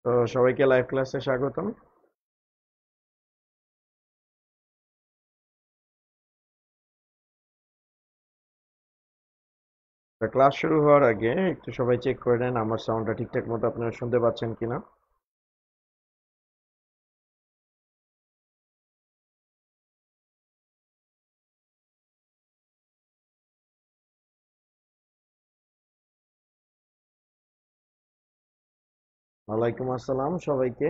তো সবাইকে লাইভ ক্লাসে স্বাগতম। তো ক্লাস শুরু হওয়ার আগে একটু সবাই চেক করে নেন আমার সাউন্ডটা ঠিকঠাক মতো আপনারা শুনতে পাচ্ছেন কিনা। ওয়ালাইকুম আসসালাম সবাইকে।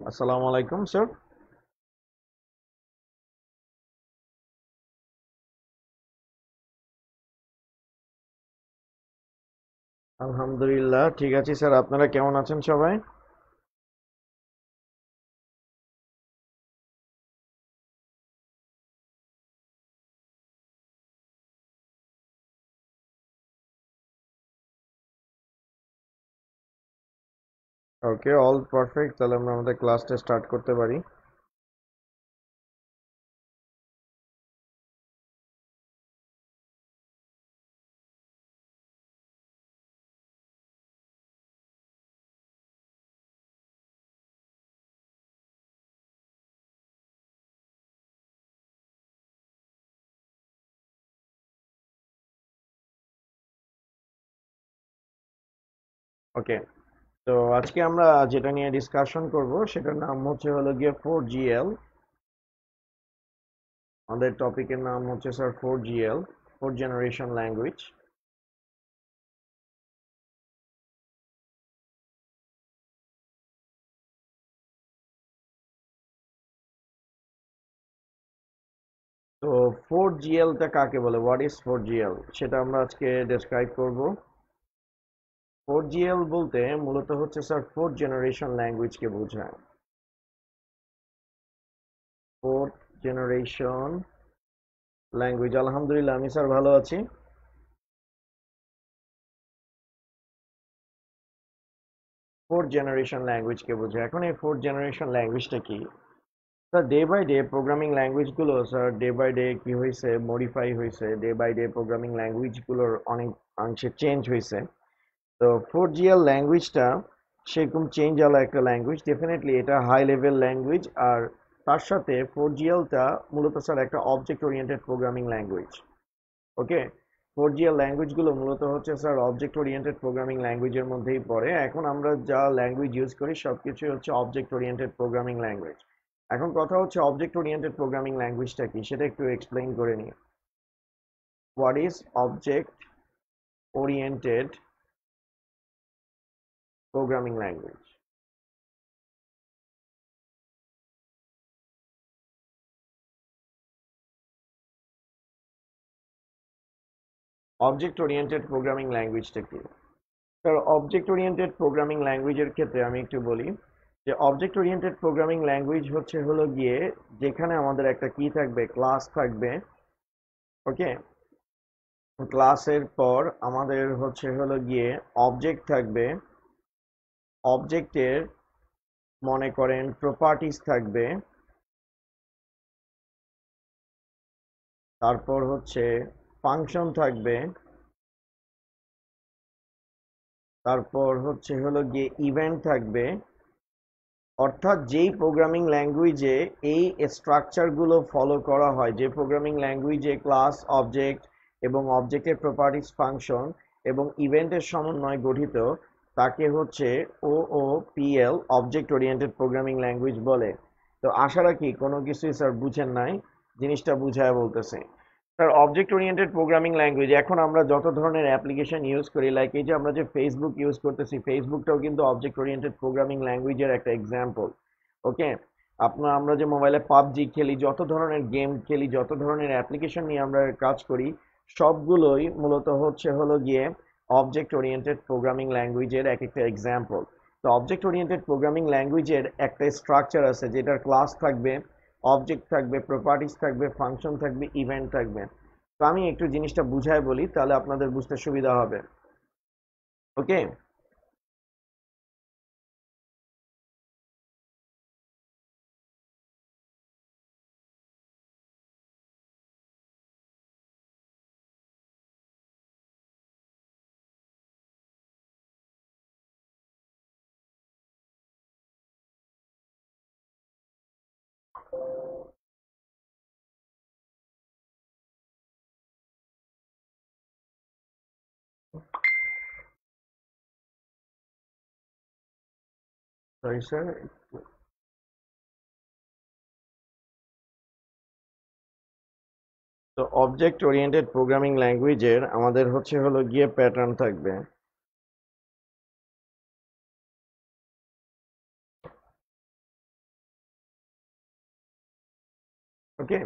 আসসালামু আলাইকুম স্যার। আলহামদুলিল্লাহ ঠিক আছে স্যার, আপনারা কেমন আছেন সবাই? ওকে, অল পারফেক্ট, তাহলে আমরা আমাদের ক্লাসটা স্টার্ট করতে পারি। ওকে, তো আজকে আমরা যেটা নিয়ে ডিসকাশন করব সেটার নাম হলো গিয়ে 4GL। আমাদের টপিকের নাম হচ্ছে sir 4GL, fourth generation language. তো 4GL টা কাকে বলে, হোয়াট ইজ 4GL, সেটা আমরা আজকে ডেসক্রাইব করব। 4GL বলতে মূলত হচ্ছে স্যার ফোর্থ জেনারেশন ল্যাঙ্গুয়েজকে বোঝায়। ফোর্থ জেনারেশন ল্যাঙ্গুয়েজ, আলহামদুলিল্লাহ আমি স্যার ভালো আছি। ফোর্থ জেনারেশন ল্যাঙ্গুয়েজকে বোঝায়। এখন এই ফোর্থ জেনারেশন ল্যাঙ্গুয়েজটা কি? Sir day by day programming ল্যাঙ্গুয়েজগুলো স্যার ডে বাই ডে কি হয়েছে, মডিফাই হয়েছে। ডে বাই ডে প্রোগ্রামিং ল্যাঙ্গুয়েজগুলোর অনেক অংশে চেঞ্জ হয়েছে। তো 4GL ল্যাঙ্গুয়েজটা সেরকম চেঞ্জ আলা একটা ল্যাঙ্গুয়েজ, ডেফিনেটলি এটা হাই লেভেল ল্যাঙ্গুয়েজ। আর তার সাথে 4GL টা মূলত স্যার একটা অবজেক্ট ওরিয়েন্টেড প্রোগ্রামিং ল্যাঙ্গুয়েজ। ওকে, 4GL ল্যাঙ্গুয়েজগুলো মূলত হচ্ছে স্যার অবজেক্ট ওরিয়েন্টেড প্রোগ্রামিং ল্যাঙ্গুয়েজের মধ্যেই পড়ে। এখন আমরা যা ল্যাঙ্গুয়েজ ইউজ করি সবকিছুই হচ্ছে অবজেক্ট ওরিয়েন্টেড প্রোগ্রামিং ল্যাঙ্গুয়েজ। এখন কথা হচ্ছে অবজেক্ট ওরিয়েন্টেড প্রোগ্রামিং ল্যাঙ্গুয়েজটা কি সেটা একটু এক্সপ্লেইন করে নিই। What is object oriented programming language? Object oriented programming ল্যাঙ্গুয়েজটা কি? স্যার অবজেক্ট ওরিয়েন্টেড প্রোগ্রামিং ল্যাঙ্গুয়েজের ক্ষেত্রে আমি একটু বলি যে অবজেক্ট ওরিয়েন্টেড প্রোগ্রামিং ল্যাঙ্গুয়েজ হলো গিয়ে যেখানে আমাদের একটা কি থাকবে, ক্লাস থাকবে। ওকে, ক্লাসের পর আমাদের হলো গিয়ে অবজেক্ট থাকবে। অবজেক্টের মনে করেন প্রপার্টিজ থাকবে। তারপর হচ্ছে ফাংশন থাকবে। তারপর হলো গিয়ে ইভেন্ট থাকবে। অর্থাৎ যেই প্রোগ্রামিং ল্যাঙ্গুয়েজে এই স্ট্রাকচারগুলো ফলো করা হয়, যে প্রোগ্রামিং ল্যাঙ্গুয়েজে ক্লাস, অবজেক্ট এবং অবজেক্টের প্রপার্টিস, ফাংশন এবং ইভেন্টের সমন্বয় গঠিত, তাকে হচ্ছে OOPL, object oriented programming language বলে। তো আশা রাখি কোনো কিছুই স্যার বুঝেন নাই, জিনিসটা বুঝায় বলতেছে। Sir object oriented programming language, এখন আমরা যত ধরনের অ্যাপ্লিকেশন ইউজ করি, লাইক এই যে আমরা যে ফেসবুক ইউজ করতেছি, ফেসবুকটাও কিন্তু অবজেক্ট ওরিয়েন্টেড প্রোগ্রামিং ল্যাঙ্গুয়েজের একটা এক্সাম্পল। ওকে, আমরা যে মোবাইলে পাবজি খেলি, যত ধরনের গেম খেলি, যত ধরনের অ্যাপ্লিকেশন নিয়ে আমরা কাজ করি, সবগুলোই মূলত হলো গিয়ে অবজেক্ট ওরিয়েন্টেড প্রোগ্রামিং ল্যাঙ্গুয়েজের এক একটা এক্সাম্পল। তো অবজেক্ট ওরিয়েন্টেড প্রোগ্রামিং ল্যাঙ্গুয়েজের একটা স্ট্রাকচার আছে, যেটার ক্লাস থাকবে, অবজেক্ট থাকবে, প্রপার্টিস থাকবে, ফাংশন থাকবে, ইভেন্ট থাকবে। তো আমি একটু জিনিসটা বুঝায় বলি, তাহলে আপনাদের বুঝতে সুবিধা হবে। ওকে, সরি স্যার। তো অবজেক্ট ওরিয়েন্টেড প্রোগ্রামিং ল্যাঙ্গুয়েজের আমাদের হচ্ছে হলো গিয়ে প্যাটার্ন থাকবে। ওকে,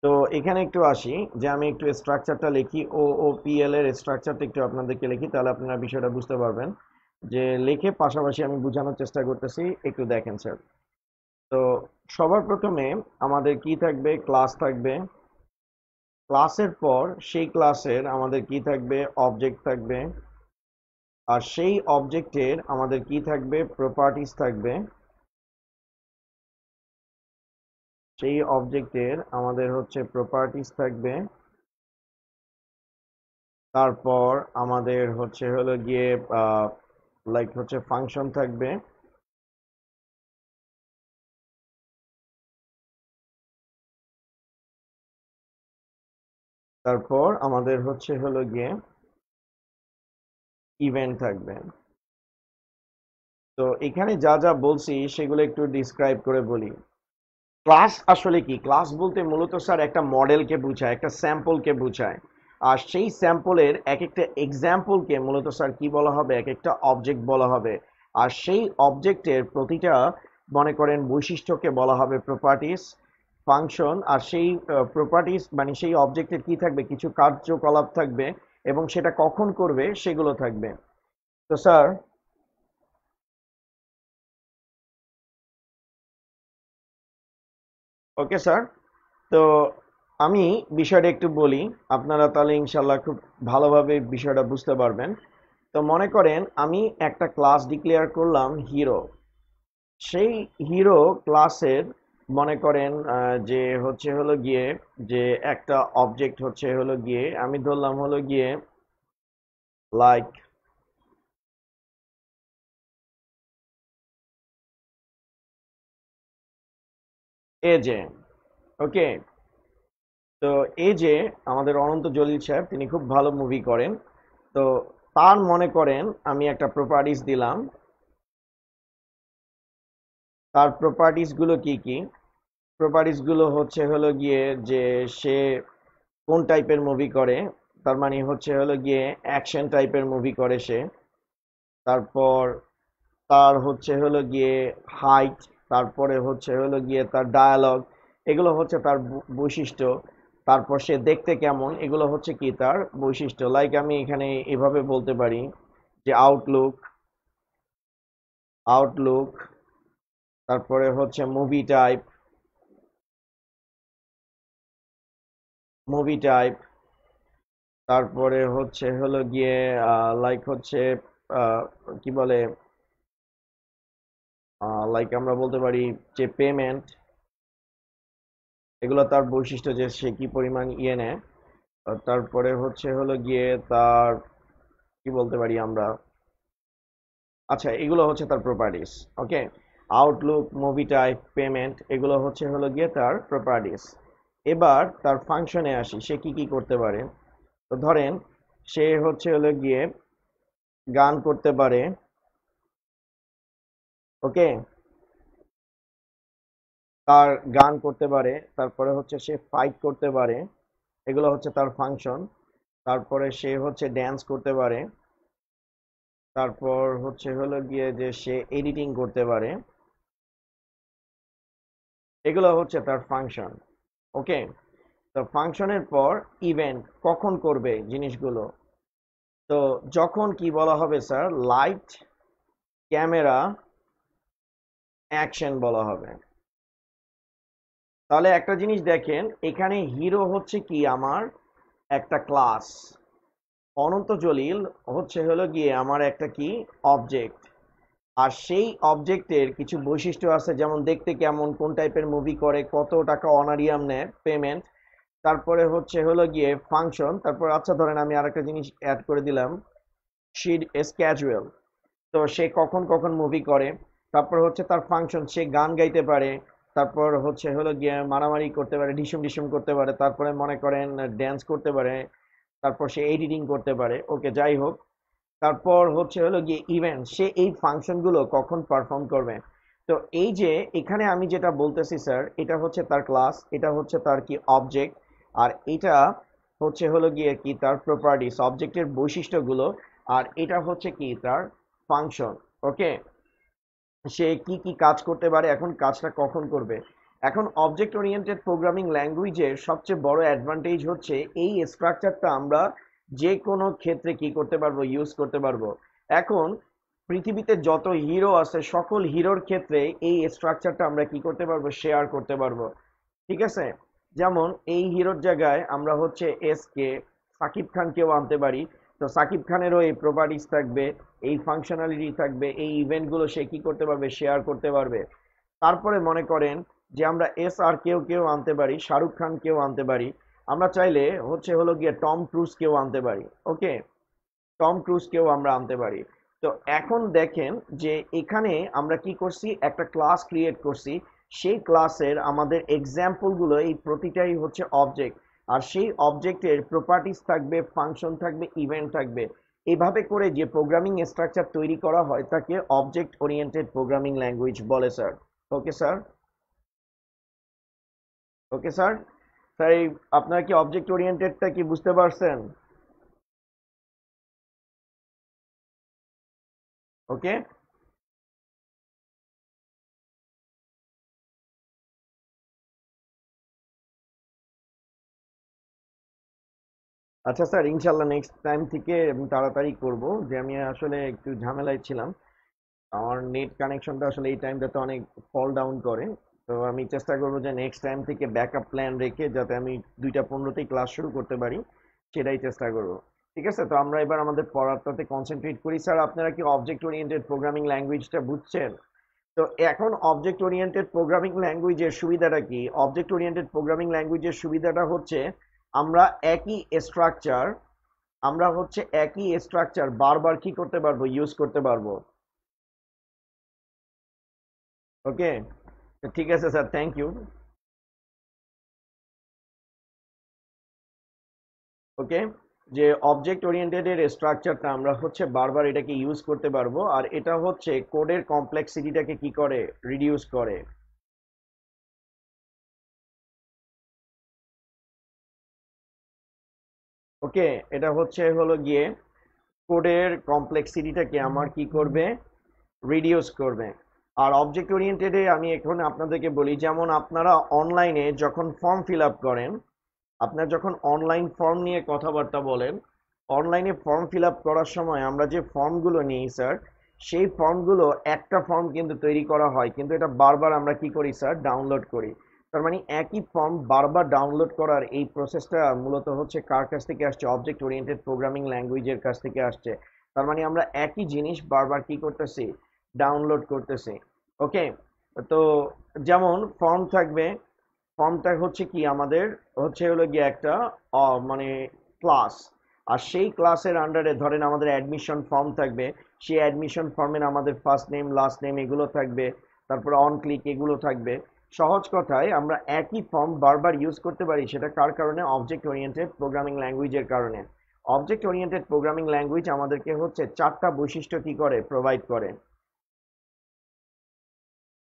তো এখানে একটু আসি, যে আমি একটু স্ট্রাকচারটা লিখি, OOPL এর স্ট্রাকচারটা একটু আপনাদেরকে লিখি, তাহলে আপনারা বিষয়টা বুঝতে পারবেন। যে লিখে পাশাপাশি আমি বোঝানোর চেষ্টা করতেছি, একটু দেখেন স্যার। তো সবার প্রথমে আমাদের কি থাকবে, ক্লাস থাকবে। ক্লাসের পর সেই ক্লাসের আমাদের কি থাকবে, অবজেক্ট থাকবে। আর সেই অবজেক্টের আমাদের কি থাকবে, প্রপার্টিজ থাকবে। সেই অবজেক্টের আমাদের হচ্ছে প্রপার্টিজ থাকবে। তারপর আমাদের হচ্ছে হলো গিয়ে লাইক হচ্ছে ফাংশন থাকবে। তারপর আমাদের হচ্ছে হলো গিয়ে ইভেন্ট থাকবে। তো এখানে যা যা বলছি সেগুলো একটু ডিসক্রাইব করে বলি। ক্লাস আসলে কি? ক্লাস বলতে মূলত স্যার একটা মডেলকে বোঝায়, একটা স্যাম্পলকে বোঝায়। আর সেই স্যাম্পলের এক একটা এক্সাম্পলকে মূলত স্যার কি বলা হবে, এক একটা অবজেক্ট বলা হবে। আর সেই অবজেক্টের প্রতিটা মনে করেন বৈশিষ্ট্যকে বলা হবে প্রপার্টিস, ফাংশন। আর সেই প্রপার্টিস মানে সেই অবজেক্টের কি থাকবে, কিছু কার্যকলাপ থাকবে, এবং সেটা কখন করবে সেগুলো থাকবে। তো স্যার, ওকে স্যার, তো আমি বিষয়টা একটু বলি, আপনারা তাহলে ইনশাল্লাহ খুব ভালোভাবে বিষয়টা বুঝতে পারবেন। তো মনে করেন আমি একটা ক্লাস ডিক্লেয়ার করলাম হিরো। সেই হিরো ক্লাসের মনে করেন যে হচ্ছে হলো গিয়ে যে একটা অবজেক্ট হচ্ছে হলো গিয়ে আমি ধরলাম হলো গিয়ে লাইক এজে। ওকে, তো এই যে আমাদের অনন্ত জলিল সাহেব, তিনি খুব ভালো মুভি করেন। তো তার মনে করেন আমি একটা প্রপার্টিস দিলাম। তার প্রপার্টিস গুলো কি কি? প্রপার্টিস গুলো হচ্ছে হলো গিয়ে যে সে কোন টাইপের মুভি করে, তার মানে হচ্ছে হলো গিয়ে অ্যাকশন টাইপের মুভি করে সে। তারপর তার হচ্ছে হলো গিয়ে হাইট, তারপরে হচ্ছে হলো গিয়ে তার ডায়ালগ, এগুলো হচ্ছে তার বৈশিষ্ট্য। তারপর সে দেখতে কেমন, এগুলো হচ্ছে কি তার বৈশিষ্ট্য। লাইক আমি এখানে এভাবে বলতে পারি যে আউটলুক, আউটলুক, তারপরে হচ্ছে মুভি টাইপ, মুভি টাইপ, তারপরে হচ্ছে হলো গিয়ে লাইক হচ্ছে আহ, কি বলে, লাইক আমরা বলতে পারি যে পেমেন্ট, এগুলো তার বৈশিষ্ট্য, যে সে কি পরিমাণ ইয়ে নেয়। তারপরে হচ্ছে হলো গিয়ে তার কি বলতে পারি আমরা, আচ্ছা এগুলো হচ্ছে তার প্রপার্টিস। ওকে, আউটলুক, মুভি টাইপ, পেমেন্ট, এগুলো হচ্ছে হলো গিয়ে তার প্রপার্টিস। এবার তার ফাংশনে আসি, সে কি কি করতে পারে। তো ধরেন সে হচ্ছে হলো গিয়ে গান করতে পারে। ওকে, তার গান করতে পারে, তারপরে হচ্ছে সে ফাইট করতে পারে, এগুলো হচ্ছে তার ফাংশন। তারপরে সে হচ্ছে ড্যান্স করতে পারে। তারপর হচ্ছে হলো গিয়ে যে সে এডিটিং করতে পারে, এগুলো হচ্ছে তার ফাংশন। ওকে, তো ফাংশনের পর ইভেন্ট, কখন করবে জিনিসগুলো। তো যখন কি বলা হবে স্যার, লাইট, ক্যামেরা, অ্যাকশন বলা হবে। তাহলে একটা জিনিস দেখেন, এখানে হিরো হচ্ছে কি আমার একটা ক্লাস, অনন্ত জলিল হচ্ছে হলো গিয়ে আমার একটা কি অবজেক্ট। আর সেই অবজেক্টের কিছু বৈশিষ্ট্য আছে, যেমন দেখতে কেমন, কোন টাইপের মুভি করে, কত টাকা অনারিয়াম নেয়, পেমেন্ট। তারপরে হচ্ছে হলো গিয়ে ফাংশন। তারপর আচ্ছা ধরেন আমি আরেকটা জিনিস অ্যাড করে দিলাম, শি ইজ ক্যাজুয়াল, তো সে কখন কখন মুভি করে। তারপর হচ্ছে তার ফাংশন, সে গান গাইতে পারে, তারপর হচ্ছে হলো গিয়ে মারামারি করতে পারে, ঢিসুম ঢিসুম করতে পারে, তারপরে মনে করেন ড্যান্স করতে পারে, তারপর সে এডিটিং করতে পারে, ওকে যাই হোক। তারপর হচ্ছে হলো গিয়ে ইভেন্ট, সে এই ফাংশনগুলো কখন পারফর্ম করবে। তো এই যে এখানে আমি যেটা বলতেছি স্যার, এটা হচ্ছে তার ক্লাস, এটা হচ্ছে তার কি অবজেক্ট, আর এটা হচ্ছে হলো গিয়ে কি তার প্রপার্টিস, অবজেক্টের বৈশিষ্ট্যগুলো, আর এটা হচ্ছে কি তার ফাংশন। ওকে, সে কি কি কাজ করতে পারে, এখন কাজটা কখন করবে। এখন অবজেক্ট ওরিয়েন্টেড প্রোগ্রামিং ল্যাঙ্গুয়েজের সবচেয়ে বড় অ্যাডভান্টেজ হচ্ছে এই স্ট্রাকচারটা আমরা যে কোনো ক্ষেত্রে কি করতে পারবো, ইউজ করতে পারবো। এখন পৃথিবীতে যত হিরো আছে সকল হিরোর ক্ষেত্রে এই স্ট্রাকচারটা আমরা কি করতে পারবো, শেয়ার করতে পারবো। ঠিক আছে, যেমন এই হিরোর জায়গায় আমরা হচ্ছে এস কে সাকিব খানকেও আনতে পারি। তো সাকিব খানেরও এই প্রপার্টিস থাকবে, এই ফাংশনালিটি থাকবে, এই ইভেন্টগুলো সে কি করতে পারবে, শেয়ার করতে পারবে। তারপরে মনে করেন যে আমরা এস আর কেউ আনতে পারি, শাহরুখ খান কেউ আনতে পারি, আমরা চাইলে হচ্ছে হলো গিয়ে টম ক্রুজ কেও আনতে পারি। ওকে, টম ক্রুজকেও আমরা আনতে পারি। তো এখন দেখেন যে এখানে আমরা কি করছি, একটা ক্লাস ক্রিয়েট করছি, সেই ক্লাসের আমাদের এক্সাম্পলগুলো এই প্রতিটাই হচ্ছে অবজেক্ট, আর সেই অবজেক্টের প্রপার্টিস থাকবে, ফাংশন থাকবে, ইভেন্ট থাকবে। এইভাবে করে যে প্রোগ্রামিং স্ট্রাকচার তৈরি করা হয় তাকে অবজেক্ট ওরিয়েন্টেড প্রোগ্রামিং ল্যাঙ্গুয়েজ বলে sir. Okay sir, okay sir. Sir এই আপনারা কি অবজেক্ট ওরিয়েন্টেডটা কি বুঝতে পারছেন? ওকে, আচ্ছা স্যার, ইনশাল্লাহ নেক্সট টাইম থেকে আমি তাড়াতাড়ি করব। যে আমি আসলে একটু ঝামেলায় ছিলাম, আমার নেট কানেকশনটা আসলে এই টাইমটাতে অনেক ফল ডাউন করে। তো আমি চেষ্টা করব যে নেক্সট টাইম থেকে ব্যাকআপ প্ল্যান রেখে যাতে আমি 2:15-তেই ক্লাস শুরু করতে পারি, সেটাই চেষ্টা করব। ঠিক আছে, তো আমরা এবার আমাদের পড়াটাতে কনসেন্ট্রেট করি। স্যার আপনারা কি অবজেক্ট ওরিয়েন্টেড প্রোগ্রামিং ল্যাঙ্গুয়েজটা বুঝছেন? তো এখন অবজেক্ট ওরিয়েন্টেড প্রোগ্রামিং ল্যাঙ্গুয়েজের সুবিধাটা কি? অবজেক্ট ওরিয়েন্টেড প্রোগ্রামিং ল্যাঙ্গুয়েজের সুবিধাটা হচ্ছে আমরা একই স্ট্রাকচার বারবার কি করতে পারবো, ইউজ করতে পারবো। ওকে, ঠিক আছে স্যার, থ্যাংক ইউ। ওকে, যে অবজেক্ট ওরিয়েন্টেড এর স্ট্রাকচারটা আমরা হচ্ছে বারবার এটাকে ইউজ করতে পারবো, আর এটা হচ্ছে কোডের কমপ্লেক্সিটিটাকে কি করে, রিডিউস করে। ওকে, এটা হচ্ছে হলো গিয়ে কোডের কমপ্লেক্সিটিটাকে আমার কি করবে, রিডিউস করবে। আর অবজেক্ট ওরিয়েন্টেডে আমি এখন আপনাদেরকে বলি, যেমন আপনারা অনলাইনে যখন ফর্ম ফিল আপ করেন, আপনার যখন অনলাইন ফর্ম নিয়ে কথাবার্তা বলেন, অনলাইনে ফর্ম ফিল আপ করার সময় আমরা যে ফর্মগুলো নিই স্যার, সেই ফর্মগুলো একটা ফর্ম কিন্তু তৈরি করা হয়, কিন্তু এটা বারবার আমরা কি করি স্যার, ডাউনলোড করি। তার মানে একই ফর্ম বারবার ডাউনলোড করার এই প্রসেসটা মূলত হচ্ছে কার কাছ থেকে আসছে, অবজেক্ট ওরিয়েন্টেড প্রোগ্রামিং ল্যাঙ্গুয়েজের কাছ থেকে আসছে। তার মানে আমরা একই জিনিস বারবার কি করতেছি, ডাউনলোড করতেছি। ওকে, তো যেমন ফর্ম থাকবে, ফর্মটা হচ্ছে কি আমাদের হচ্ছে হলো গিয়ে একটা মানে ক্লাস, আর সেই ক্লাসের আন্ডারে ধরেন আমাদের অ্যাডমিশন ফর্ম থাকবে, সেই অ্যাডমিশন ফর্মের আমাদের ফার্স্ট নেম লাস্ট নেম এগুলো থাকবে, তারপর অন ক্লিক এগুলো থাকবে। সহজ কথায় আমরা একই ফর্ম বারবার ইউজ করতে পারি, সেটা কার কারণে, অবজেক্ট ওরিয়েন্টেড প্রোগ্রামিং ল্যাঙ্গুয়েজের কারণে। অবজেক্ট ওরিয়েন্টেড প্রোগ্রামিং ল্যাঙ্গুয়েজ আমাদেরকে হচ্ছে চারটা বৈশিষ্ট্য কি করে, প্রোভাইড করে।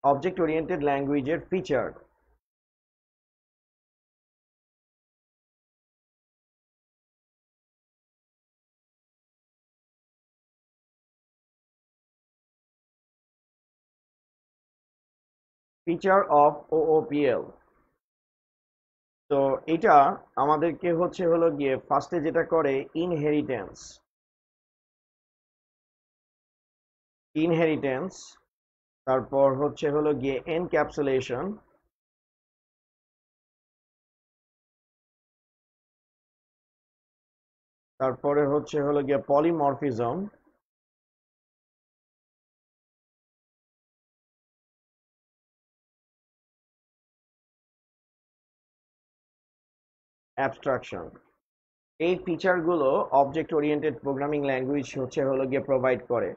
অবজেক্ট ওরিয়েন্টেড ল্যাঙ্গুয়েজের ফিচার, ফিচার অফ ওওপিএল। তো এটা আমাদেরকে হচ্ছে হলো গিয়ে ফার্স্টে যেটা করে, ইনহেরিটেন্স, ইনহেরিটেন্স তারপর হচ্ছে হলো গিয়ে এনক্যাপসুলেশন, তারপরে হচ্ছে হলো গিয়ে পলিমরফিজম, অ্যাবস্ট্রাকশন। এই ফিচারগুলো অবজেক্ট ওরিয়েন্টেড প্রোগ্রামিং ল্যাঙ্গুয়েজ হচ্ছে হলো গিয়ে প্রোভাইড করে।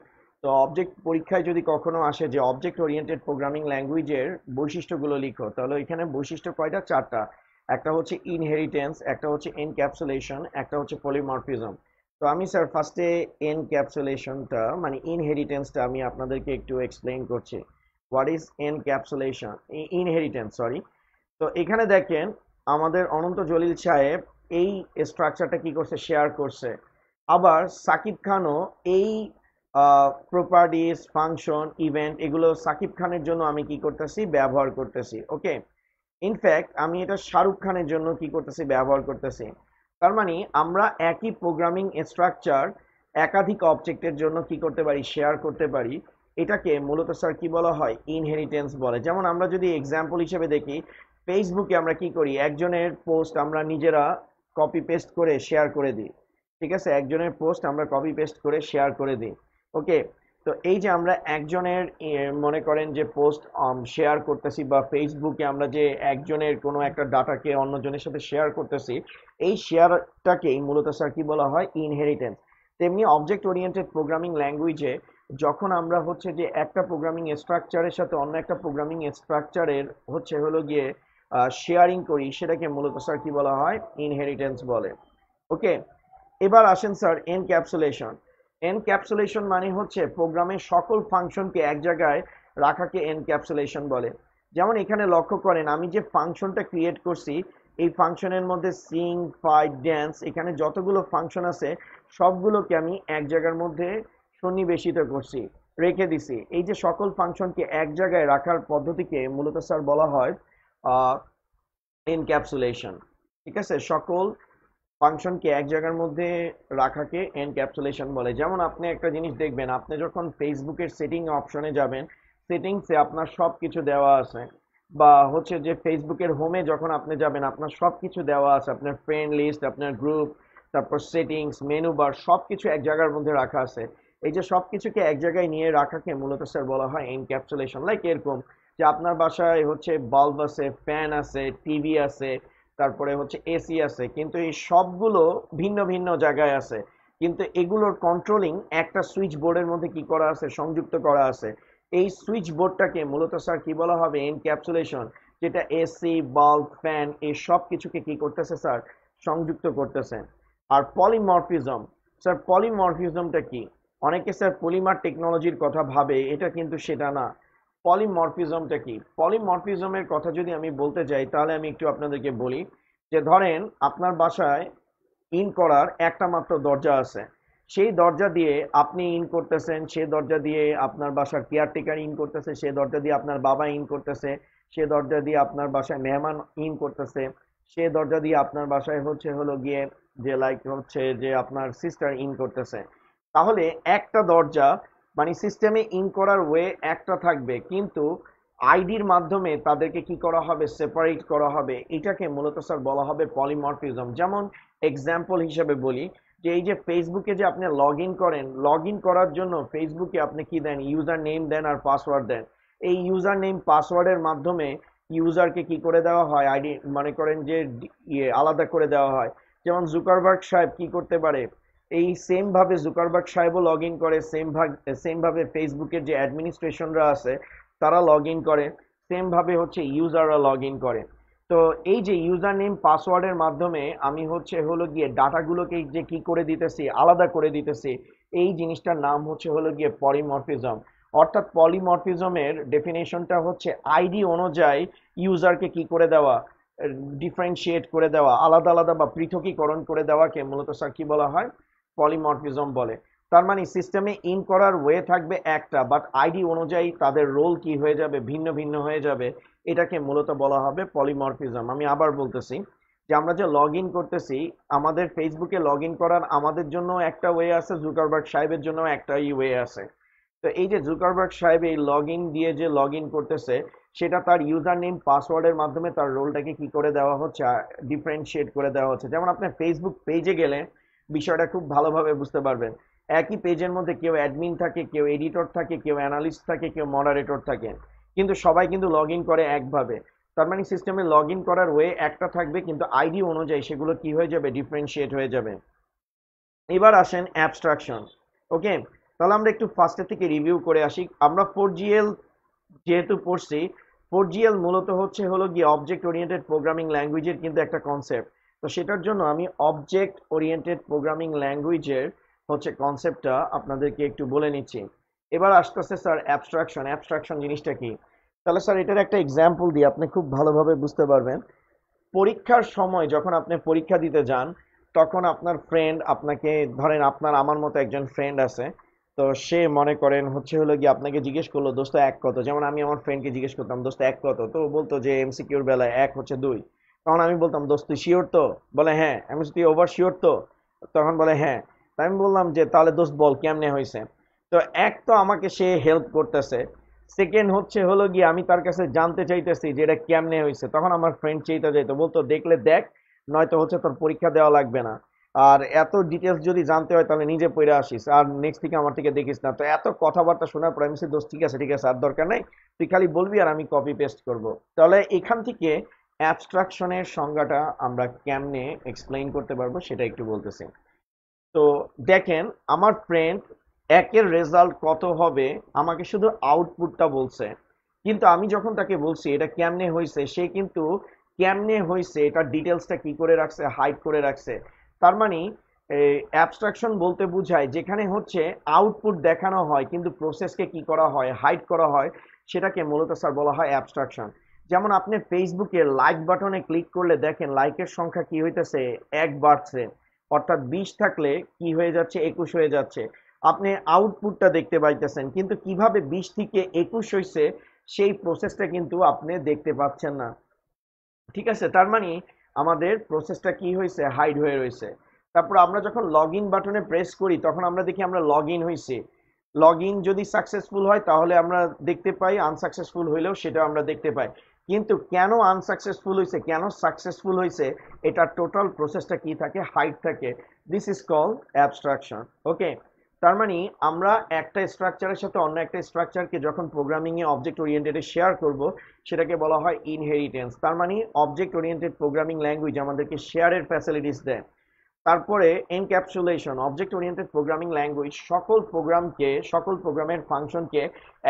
তো অবজেক্ট পরীক্ষায় যদি কখনো আসে যে অবজেক্ট ওরিয়েন্টেড প্রোগ্রামিং ল্যাঙ্গুয়েজের বৈশিষ্ট্যগুলো লিখো, তাহলে এখানে বৈশিষ্ট্য কয়টা? চারটা। একটা হচ্ছে ইনহেরিটেন্স, একটা হচ্ছে এনক্যাপসুলেশন, একটা হচ্ছে পলিমরফিজম। তো আমি স্যার ফার্স্টে এনক্যাপসুলেশনটা মানে ইনহেরিটেন্সটা আমি আপনাদেরকে একটু এক্সপ্লেইন করছি। What is encapsulation, inheritance sorry. তো এখানে দেখেন আমাদের অনন্ত জলিল সাহেব এই স্ট্রাকচারটা কি করছে, শেয়ার করছে। আবার সাকিব খানও এই প্রপার্টিস, ফাংশন, ইভেন্ট এগুলো সাকিব খানের জন্য আমি কি করতেছি, ব্যবহার করতেছি। ওকে, ইনফ্যাক্ট আমি এটা শাহরুখ খানের জন্য কি করতেছি, ব্যবহার করতেছি। তার মানে আমরা একই প্রোগ্রামিং স্ট্রাকচার একাধিক অবজেক্টের জন্য কি করতে পারি, শেয়ার করতে পারি। এটাকে মূলত স্যার কি বলা হয়, ইনহেরিটেন্স বলে। যেমন আমরা যদি এক্সাম্পল হিসেবে দেখি, ফেসবুকে আমরা কি করি, একজনের পোস্ট আমরা নিজেরা কপি পেস্ট করে শেয়ার করে দিই। ঠিক আছে, একজনের পোস্ট আমরা কপি পেস্ট করে শেয়ার করে দিই। ওকে, তো এই যে আমরা একজনের মনে করেন যে পোস্ট শেয়ার করতেছি, বা ফেসবুকে আমরা যে একজনের কোনো একটা ডাটাকে অন্যজনের সাথে শেয়ার করতেছি, এই শেয়ারটাকেই মূলত স্যার কি বলা হয়, ইনহেরিটেন্স। তেমনি অবজেক্ট ওরিয়েন্টেড প্রোগ্রামিং ল্যাঙ্গুয়েজে যখন আমরা হচ্ছে যে একটা প্রোগ্রামিং স্ট্রাকচারের সাথে অন্য একটা প্রোগ্রামিং স্ট্রাকচারের হলো গিয়ে শেয়ারিং করি, সেটাকে মূলত স্যার কি বলা হয়, ইনহেরিটেন্স বলে। ওকে, এবার আসেন স্যার এনক্যাপসুলেশন। এনক্যাপসুলেশন মানে হচ্ছে প্রোগ্রামের সকল ফাংশনকে এক জায়গায় রাখাকে এনক্যাপসুলেশন বলে। যেমন এখানে লক্ষ্য করেন আমি যে ফাংশনটা ক্রিয়েট করছি, এই ফাংশনের মধ্যে সিং, ফাইট, ড্যান্স, এখানে যতগুলো ফাংশন আছে সবগুলোকে আমি এক জায়গার মধ্যে সন্নিবেশিত করছি, রেখে দিছি। এই যে সকল ফাংশনকে এক জায়গায় রাখার পদ্ধতিকে মূলত স্যার বলা হয় এনক্যাপসুলেশন। ঠিক আছে, সকল ফাংশনকে এক জায়গার মধ্যে রাখাকে এনক্যাপসুলেশন বলে। যেমন আপনি একটা জিনিস দেখবেন, আপনি যখন ফেসবুকের সেটিং অপশনে যাবেন, সেটিংসে আপনার সব কিছু দেওয়া আছে, বা হচ্ছে যে ফেসবুকের হোমে যখন আপনি যাবেন আপনার সব কিছু দেওয়া আছে, আপনার ফ্রেন্ড লিস্ট, আপনার গ্রুপ, তারপর সেটিংস, মেনু বার, সব কিছু এক জায়গার মধ্যে রাখা আছে। এই যে সব কিছুকে এক জায়গায় নিয়ে রাখাকে মূলত স্যার বলা হয় এনক্যাপসুলেশন। লাইক এরকম যে আপনার বাসায় হচ্ছে বাল্ব আছে, ফ্যান আছে, টিভি আছে, তারপরে হচ্ছে এসি আছে, কিন্তু এই সবগুলো ভিন্ন ভিন্ন জায়গায় আছে, কিন্তু এগুলোর কন্ট্রোলিং একটা সুইচ বোর্ডের মধ্যে কি করা আছে, সংযুক্ত করা আছে। এই সুইচ বোর্ডটাকে মূলত স্যার কি বলা হবে, এনক্যাপসুলেশন, যেটা এসি, বাল্ব, ফ্যান এই সব কিছুকে কি করতেছে স্যার, সংযুক্ত করতেছে। আর পলিমরফিজম, স্যার পলিমরফিজমটা কি? অনেকে স্যার পলিমার টেকনোলজির কথা ভাবে, এটা কিন্তু সেটা না। পলিমরফিজমটা কি? পলিমরফিজমের কথা যদি আমি বলতে যাই তাহলে আমি একটু আপনাদেরকে বলি যে ধরেন আপনার বাসায় ইন করার একটা মাত্র দরজা আছে, সেই দরজা দিয়ে আপনি ইন করতেছেন, সে দরজা দিয়ে আপনার বাসার কেয়ারটেকার ইন করতেছে, সে দরজা দিয়ে আপনার বাবা ইন করতেছে, সে দরজা দিয়ে আপনার বাসায় মেহমান ইন করতেছে, সে দরজা দিয়ে আপনার বাসায় হলো গিয়ে যে লাইক হচ্ছে যে আপনার সিস্টার ইন করতেছে। তাহলে একটা দরজা মানে সিস্টেমে ইন করার ওয়ে একটা থাকবে, কিন্তু আইডির মাধ্যমে তাদেরকে কি করা হবে, সেপারেট করা হবে। এটাকে মূলত স্যার বলা হবে পলিমরফিজম। যেমন এক্সাম্পল হিসেবে বলি যে এই যে ফেসবুকে যে আপনি লগ ইন করেন, লগ ইন করার জন্য ফেসবুকে আপনি কি দেন, ইউজার নেম দেন আর পাসওয়ার্ড দেন। এই ইউজার নেম পাসওয়ার্ডের মাধ্যমে ইউজারকে কি করে দেওয়া হয়, আইডি মনে করেন যে আলাদা করে দেওয়া হয়। যেমন জুকারবার্গ সাহেব কি করতে পারে, এই সেম ভাবে জুকারবার্গ সাহেবও লগ ইন করে, সেম ভাবে ফেসবুকের যে অ্যাডমিনিস্ট্রেশনরা আছে তারা লগ ইন করে, সেম ভাবে হচ্ছে ইউজাররা লগ ইন করে। তো এই যে ইউজার নেম পাসওয়ার্ডের মাধ্যমে আমি হলো গিয়ে ডাটাগুলোকে যে কি করে দিতেছি, আলাদা করে দিতেছি, এই জিনিসটার নাম হলো গিয়ে পলিমরফিজম। অর্থাৎ পলিমরফিজমের ডেফিনেশনটা হচ্ছে আইডি অনুযায়ী ইউজারকে কি করে দেওয়া, ডিফারেন্সিয়েট করে দেওয়া, আলাদা আলাদা বা পৃথকীকরণ করে দেওয়াকে মূলত স্যার কি বলা হয়, পলিমরফিজম বলে। তার মানে সিস্টেমে ইন করার ওয়ে থাকবে একটা, বাট আইডি অনুযায়ী তাদের রোল কি হয়ে যাবে, ভিন্ন ভিন্ন হয়ে যাবে। এটাকে মূলত বলা হবে পলিমরফিজম। আমি আবার বলতেছি যে আমরা যে লগ ইন করতেছি, আমাদের ফেসবুকে লগ ইন করার আমাদের জন্য একটা ওয়ে আছে, জুকারবার্গ সাহেবের জন্য একটা ওয়ে আছে। তো এই যে জুকারবার্গ সাহেব এই লগ ইন দিয়ে যে লগ ইন করতেছে, সেটা তার ইউজার নেম পাসওয়ার্ডের মাধ্যমে তার রোলটাকে কি করে দেওয়া হচ্ছে, ডিফারেন্সিয়েট করে দেওয়া হচ্ছে। যেমন আপনি ফেসবুক পেজে গেলে বিষয়টা খুব ভালোভাবে বুঝতে পারবেন। একই পেজের মধ্যে কেউ অ্যাডমিন থাকে, কেউ এডিটর থাকে, কেউ অ্যানালিস্ট থাকে, কেউ মডারেটর থাকে, কিন্তু সবাই কিন্তু লগ ইন করে একভাবে। তার মানে সিস্টেমে লগ ইন করার ওয়ে একটা থাকবে, কিন্তু আইডি অনুযায়ী সেগুলো কি হয়ে যাবে, ডিফারেন্সিয়েট হয়ে যাবে। এবার আসেন অ্যাবস্ট্রাকশন। ওকে, তাহলে আমরা একটু ফার্স্টের থেকে রিভিউ করে আসি। আমরা 4GL যেহেতু পড়ছি, 4GL মূলত হলো গিয়ে অবজেক্ট ওরিয়েন্টেড প্রোগ্রামিং ল্যাঙ্গুয়েজের কিন্তু একটা কনসেপ্ট। তো সেটার জন্য আমি অবজেক্ট ওরিয়েন্টেড প্রোগ্রামিং ল্যাঙ্গুয়েজের কনসেপ্টটা আপনাদেরকে একটু বলে নিচ্ছি। এবার আসতেছে স্যার অ্যাবস্ট্রাকশন। অ্যাবস্ট্রাকশন জিনিসটা কি? তাহলে স্যার এটার একটা এক্সাম্পল দিয়ে আপনি খুব ভালোভাবে বুঝতে পারবেন। পরীক্ষার সময় যখন আপনি পরীক্ষা দিতে যান, তখন আপনার ফ্রেন্ড আপনাকে, ধরেন আপনার আমার মতো একজন ফ্রেন্ড আছে, তো সে মনে করেন হলো গিয়ে আপনাকে জিজ্ঞেস করলো দোস্ত এক কত। যেমন আমি আমার ফ্রেন্ডকে জিজ্ঞেস করতাম দোস্ত এক কত, তো ও বলতো যে এমসিকিউর বেলায় এক হচ্ছে 2। তখন আমি বলতাম দোস্ত তুই শিওর তো? বলে হ্যাঁ। আমি বলছি, তুই ওভার শিওর তো? তখন বলে হ্যাঁ। তা আমি বললাম যে তাহলে দোস্ত বল কেমনে হয়েছে। তো এক তো আমাকে সে হেল্প করতেছে, সেকেন্ড হলো গিয়ে আমি তার কাছে জানতে চাইতেছি যে এটা কেমনে হয়েছে। তখন আমার ফ্রেন্ড চাইতে যাইতো, বলতো দেখলে দেখ, নয়তো তোর পরীক্ষা দেওয়া লাগবে না। আর এত ডিটেলস যদি জানতে হয় তাহলে নিজে পড়ে আসিস, আর নেক্সট থেকে আমার থেকে দেখিস না। তো এত কথাবার্তা শোনার পর আমি বলছি, দোস্ত ঠিক আছে ঠিক আছে, আর দরকার নাই, তুই খালি বলবি আর আমি কপি পেস্ট করব। তাহলে এখান থেকে অ্যাবস্ট্রাকশনের সংজ্ঞাটা আমরা কেমনে এক্সপ্লেইন করতে পারবো সেটা একটু বলতেছি। তো দেখেন, আমার ফ্রেন্ড একের রেজাল্ট কত হবে আমাকে শুধু আউটপুটটা বলছে, কিন্তু আমি যখন তাকে বলছি এটা কেমনে হয়েছে, সে কিন্তু কেমনে হয়েছে এটা ডিটেলসটা কি করে রাখছে, হাইড করে রাখছে। তার মানে অ্যাবস্ট্রাকশন বলতে বোঝায় যেখানে আউটপুট দেখানো হয় কিন্তু প্রসেসকে কি করা হয়, হাইড করা হয়, সেটাকে মূলত স্যার বলা হয় অ্যাবস্ট্রাকশন। যেমন আপনি ফেসবুকে লাইক বাটনে ক্লিক করলে দেখেন লাইকের সংখ্যা কি হইতেছে, এক বাড়ছে। অর্থাৎ 20 থাকলে কি হয়ে যাচ্ছে, 21 হয়ে যাচ্ছে। আপনি আউটপুটটা দেখতে পাইতেছেন, কিন্তু কিভাবে 20 থেকে 21 হয়েছে সেই প্রসেসটা কিন্তু আপনি দেখতে পাচ্ছেন না। ঠিক আছে, তার মানে আমাদের প্রসেসটা কি হয়েছে, হাইড হয়ে রয়েছে। তারপর আমরা যখন লগ ইন বাটনে প্রেস করি তখন আমরা দেখি আমরা লগ ইন হয়েছি। লগ ইন যদি সাকসেসফুল হয় তাহলে আমরা দেখতে পাই, আনসাকসেসফুল হইলেও সেটা আমরা দেখতে পাই। কিন্তু কেন আনসাকসেসফুল হয়েছে, কেন সাকসেসফুল হয়েছে, এটা টোটাল প্রসেসটা কি থাকে, হাইড থাকে। This is call abstraction. Okay, তার মানে আমরা একটা স্ট্রাকচারের সাথে অন্য একটা স্ট্রাকচারকে যখন প্রোগ্রামিং এ অবজেক্ট ওরিয়েন্টেডে শেয়ার করব, সেটাকে বলা হয় ইনহেরিটেন্স। তার মানে অবজেক্ট ওরিয়েন্টেড প্রোগ্রামিং ল্যাঙ্গুয়েজ আমাদেরকে শেয়ারের ফ্যাসিলিটিস দেয়। তারপরে encapsulation, object oriented programming language সকল প্রোগ্রামকে, সকল প্রোগ্রামের ফাংশনকে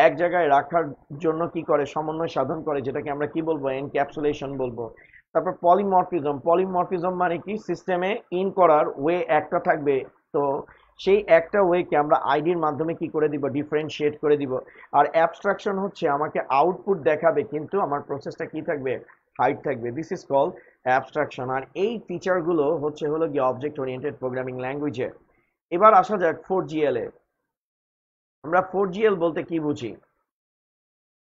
এক জায়গায় রাখার জন্য কি করে, সমন্বয় সাধন করে, যেটাকে আমরা কি বলবো, এনক্যাপসুলেশন বলবো। তারপর পলিমরফিজম। পলিমরফিজম মানে কি, সিস্টেমে ইন করার ওয়ে একটা থাকবে, তো সেই একটা ওয়েকে আমরা আইডির মাধ্যমে কি করে দিব, ডিফারেন্সিয়েট করে দিব। আর অ্যাবস্ট্রাকশন আমাকে আউটপুট দেখাবে কিন্তু আমার প্রসেসটা কি থাকবে, হাইড থাকবে। This is call abstraction. আর এই ফিচারগুলো হলো গিয়ে অবজেক্ট ওরিয়েন্টেড প্রোগ্রামিং ল্যাঙ্গুয়েজে। এবার আসা যাক 4GL এ। আমরা 4GL বলতে কি বুঝি?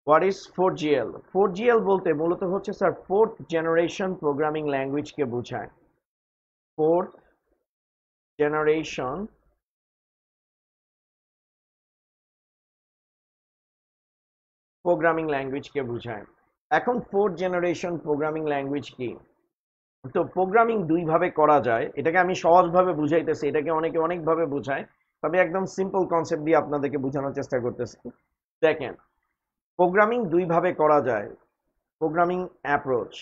What is 4GL? 4GL বলতে মূলত স্যার ফোর্থ জেনারেশন প্রোগ্রামিং ল্যাঙ্গুয়েজকে বোঝায়। ফোর্থ জেনারেশন প্রোগ্রামিং ল্যাঙ্গুয়েজকে বোঝায়। এখন ফোর্থ জেনারেশন প্রোগ্রামিং ল্যাঙ্গুয়েজ কি? তো প্রোগ্রামিং দুই ভাবে করা যায়, এটাকে আমি সহজভাবে বুঝাইতেছি, এটাকে অনেকে অনেকভাবে বোঝায়, তবে একদম সিম্পল কনসেপ্ট দিয়ে আপনাদেরকে বোঝানোর চেষ্টা করতেছি। দেখেন, প্রোগ্রামিং দুই ভাবে করা যায়, প্রোগ্রামিং অ্যাপ্রোচ।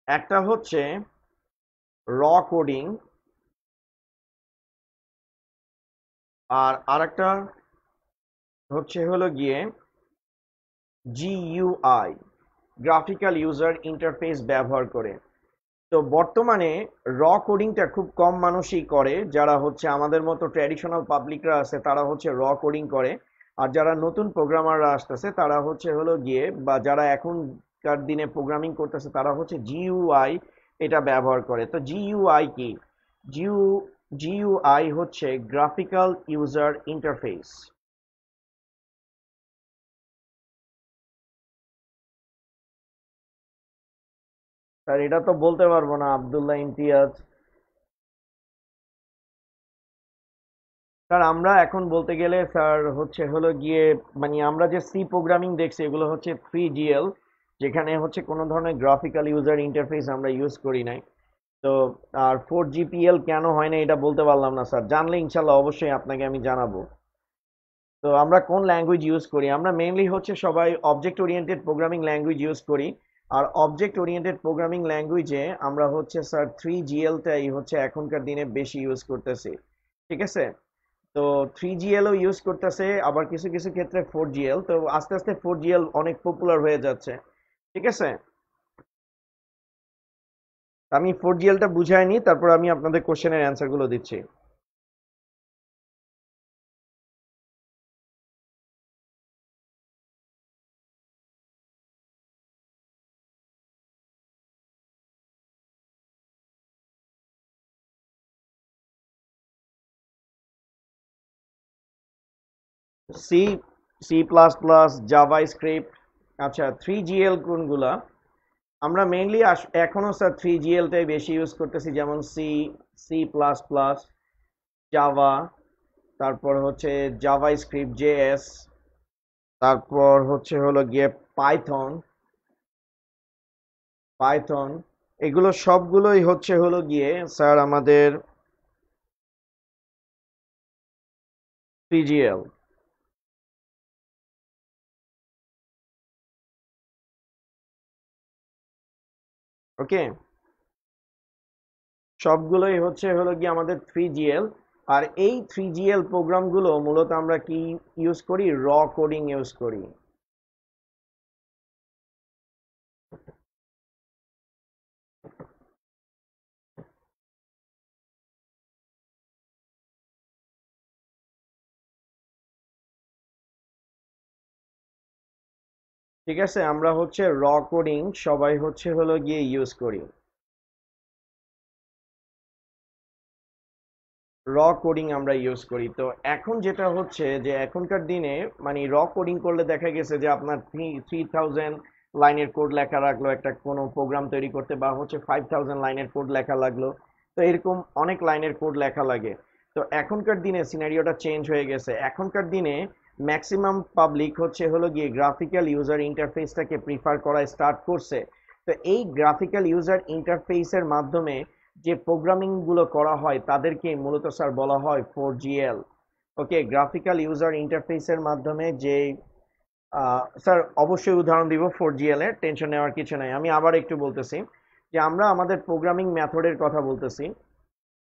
একটা র কোডিং, আর আরেকটা হলো গিয়ে জিইউআই, গ্রাফিক্যাল ইউজার ইন্টারফেস ব্যবহার করে। তো বর্তমানে র কোডিংটা খুব কম মানুষই করে, যারা আমাদের মতো ট্র্যাডিশনাল পাবলিকরা আছে তারা র কোডিং করে। আর যারা নতুন প্রোগ্রামাররা আসতেছে তারা হলো গিয়ে, বা যারা এখনকার দিনে প্রোগ্রামিং করতেছে তারা জিইউআই এটা ব্যবহার করে। তো জিইউআই কি? GU GUI graphical user interface. Sir এটা তো বলতে পারবো না, আব্দুল্লাহ ইমতিয়াজ। স্যার আমরা এখন বলতে গেলে স্যার হলো গিয়ে, মানে আমরা যে সি প্রোগ্রামিং দেখছি এগুলো 3GL, যেখানে কোনো ধরনের গ্রাফিক্যাল ইউজার ইন্টারফেস আমরা ইউজ করি নাই। তো আর 4GPL কেন হয় না এটা বলতে পারলাম না স্যার, জানলে ইনশাল্লাহ অবশ্যই আপনাকে আমি জানাবো। তো আমরা কোন ল্যাঙ্গুয়েজ ইউজ করি? আমরা মেইনলি সবাই object oriented programming language use করি। আর অবজেক্ট ওরিয়েন্টেড প্রোগ্রামিং ল্যাঙ্গুয়েজে আমরা হচ্ছে স্যার 3GL-টাই হচ্ছে এখনকার দিনে বেশি ইউজ করতেছি, ঠিক আছে? তো 3GL-ও ইউজ করতেছে, আবার কিছু কিছু ক্ষেত্রে 4GL। তো আস্তে আস্তে 4GL অনেক পপুলার হয়ে যাচ্ছে, ঠিক আছে? আমি 4GL-টা বুঝাইনি, তারপর আমি আপনাদের কোশ্চেনের অ্যান্সারগুলো দিচ্ছি। সি, সি++, জাভা স্ক্রিপ্ট। আচ্ছা, 3GL কোনগুলা? আমরা মেইনলি এখনো স্যার 3GL-টাই বেশি ইউজ করতেছি, যেমন সি, সি++, জাভা, তারপর হচ্ছে জাভা স্ক্রিপ্ট জেএস, তারপর হচ্ছে হলো গিয়ে পাইথন, পাইথন। এগুলো সবগুলোই হচ্ছে হলো গিয়ে স্যার আমাদের 3GL। ওকে, সবগুলোই হচ্ছে হলো গিয়ে আমাদের 3GL। আর এই 3GL প্রোগ্রামগুলো মূলত আমরা কি ইউজ করি? র কোডিং ইউজ করি। ঠিক আছে, আমরা হচ্ছে র কোডিং সবাই হচ্ছে হলো গিয়ে ইউজ করি। র কোডিং আমরা ইউজ করি। তো এখন যেটা হচ্ছে যে এখনকার দিনে মানে র কোডিং করলে দেখা গেছে যে আপনার 3000 লাইনের কোড লেখা লাগলো একটা কোনো প্রোগ্রাম তৈরি করতে, বা হচ্ছে 5000 লাইনের কোড লেখা লাগলো। তো এরকম অনেক লাইনের কোড লেখা লাগে। তো এখনকার দিনে সিনারিওটা চেঞ্জ হয়ে গেছে। এখনকার দিনে ম্যাক্সিমাম পাবলিক হচ্ছে হলো গিয়ে গ্রাফিক্যাল ইউজার ইন্টারফেসটাকে প্রিফার করা স্টার্ট করছে। তো এই গ্রাফিক্যাল ইউজার ইন্টারফেসের মাধ্যমে যে প্রোগ্রামিং গুলো করা হয় তাদেরকে মূলত স্যার বলা হয় 4GL। ওকে, গ্রাফিক্যাল ইউজার ইন্টারফেসের মাধ্যমে যে স্যার অবশ্যই উদাহরণ দিব 4GL এর, টেনশন নেওয়ার কিছু নাই। আমি আবার একটু বলতেছি যে আমরা আমাদের প্রোগ্রামিং মেথডের কথা বলতেছি,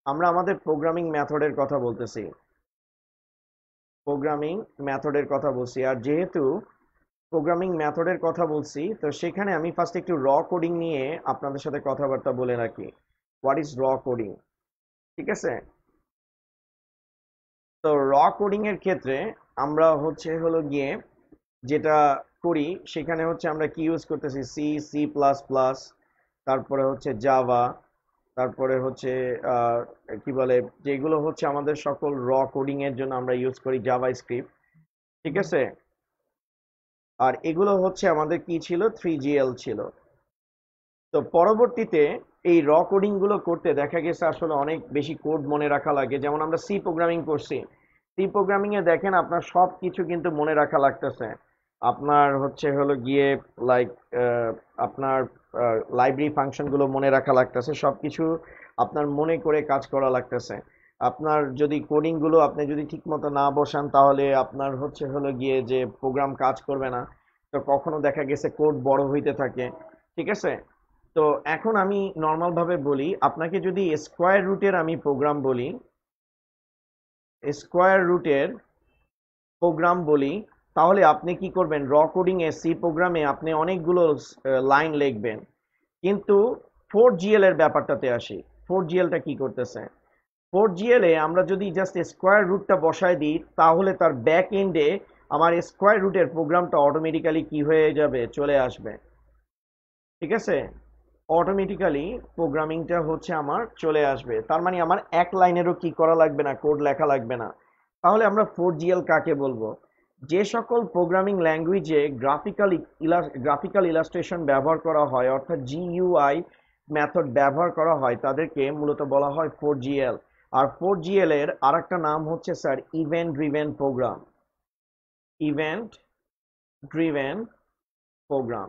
আমরা আমাদের প্রোগ্রামিং মেথডের কথা বলতেছি, প্রোগ্রামিং মেথডের কথা বলছি। আর যেহেতু প্রোগ্রামিং মেথডের কথা বলছি, তো সেখানে আমি ফার্স্ট একটু র কোডিং নিয়ে আপনাদের সাথে কথাবার্তা বলে রাখি। হোয়াট ইজ র কোডিং? ঠিক আছে, তো র কোডিং এর ক্ষেত্রে আমরা হচ্ছে হলো গিয়ে যেটা করি সেখানে হচ্ছে আমরা কি ইউজ করতেছি? সি, সি++, তারপরে হচ্ছে জাভা, তারপরে হচ্ছে কি বলে, যেগুলো হচ্ছে আমাদের সকল র কোডিং এর জন্য আমরা ইউজ করি জাভা স্ক্রিপ্ট, ঠিক আছে? আর এগুলো হচ্ছে আমাদের কি ছিল? 3GL ছিল। তো পরবর্তীতে এই র কোডিং গুলো করতে দেখা গেছে আসলে অনেক বেশি কোড মনে রাখা লাগে। যেমন আমরা সি প্রোগ্রামিং করছি, সি প্রোগ্রামিং এ দেখেন আপনার সব কিছু কিন্তু মনে রাখা লাগতেছে। আপনার হচ্ছে হলো গিয়ে লাইক আপনার লাইব্রেরি ফাংশন গুলো মনে রাখা লাগতেছে, সবকিছু আপনার মনে করে কাজ করা লাগতেছে। আপনার যদি কোডিং গুলো আপনি যদি ঠিক মতো না বসান, তাহলে আপনার হচ্ছে হলো গিয়ে যে প্রোগ্রাম কাজ করবে না। তো কখনো দেখা গেছে কোড বড় হইতে থাকে, ঠিক আছে? তো এখন আমি নর্মাল ভাবে বলি, আপনাকে যদি স্কোয়ার রুটের আমি প্রোগ্রাম বলি, স্কোয়ার রুটের প্রোগ্রাম বলি, তাহলে আপনি কি করবেন? র কোডিং এ সি প্রোগ্রামে আপনি অনেকগুলো লাইন লিখবেন। কিন্তু 4GL এর ব্যাপারটাতে আসি। 4GL-টা কি করতেছে? 4GL এ আমরা যদি জাস্ট স্কোয়ার রুটটা বসায় দিই, তাহলে তার ব্যাক এন্ডে আমার স্কোয়ার রুটের প্রোগ্রামটা অটোমেটিক্যালি কি হয়ে যাবে? চলে আসবে, ঠিক আছে? অটোমেটিক্যালি প্রোগ্রামিংটা হচ্ছে আমার চলে আসবে। তার মানে আমার এক লাইনেরও কি করা লাগবে না, কোড লেখা লাগবে না। তাহলে আমরা 4GL কাকে বলবো? যে সকল প্রোগ্রামিং ল্যাঙ্গুয়েজে গ্রাফিক্যাল ইলাস্ট্রেশন ব্যবহার করা হয়, অর্থাৎ জিইউআই মেথড ব্যবহার করা হয়, তাদেরকে মূলত বলা হয় 4GL। আর 4GL এর আরেকটা নাম হচ্ছে sir event driven program. Event driven program,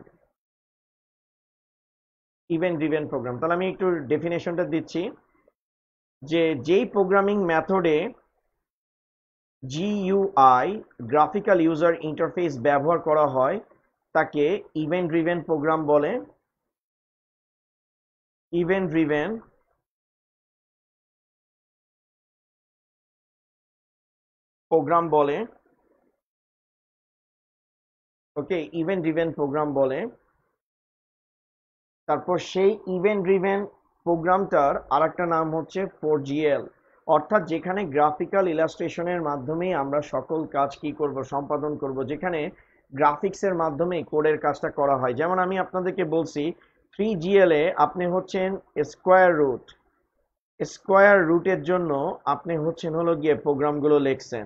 event driven program. তাহলে আমি একটু ডেফিনেশনটা দিচ্ছি যে যেই প্রোগ্রামিং মেথডে জিইউআই গ্রাফিক্যাল ইউজার ইন্টারফেস ব্যবহার করা হয় তাকে ইভেন্ট ড্রিভেন প্রোগ্রাম বলে। ইভেন্ট ড্রিভেন প্রোগ্রাম বলে। ওকে, ইভেন্ট ড্রিভেন প্রোগ্রাম বলে। তারপর সেই ইভেন্ট ড্রিভেন প্রোগ্রামটার আরেকটা নাম হচ্ছে 4GL, অর্থাৎ যেখানে গ্রাফিক্যাল ইলাস্ট্রেশনের মাধ্যমে আমরা সকল কাজ কি করব, সম্পাদন করব, যেখানে গ্রাফিক্সের মাধ্যমে কোডের কাজটা করা হয়। যেমন আমি আপনাদেরকে বলছি 3GL এ আপনি হচ্ছেন স্কোয়ার রুট, স্কোয়ার রুটের জন্য আপনি হচ্ছেন হলো গিয়ে প্রোগ্রামগুলো লিখছেন,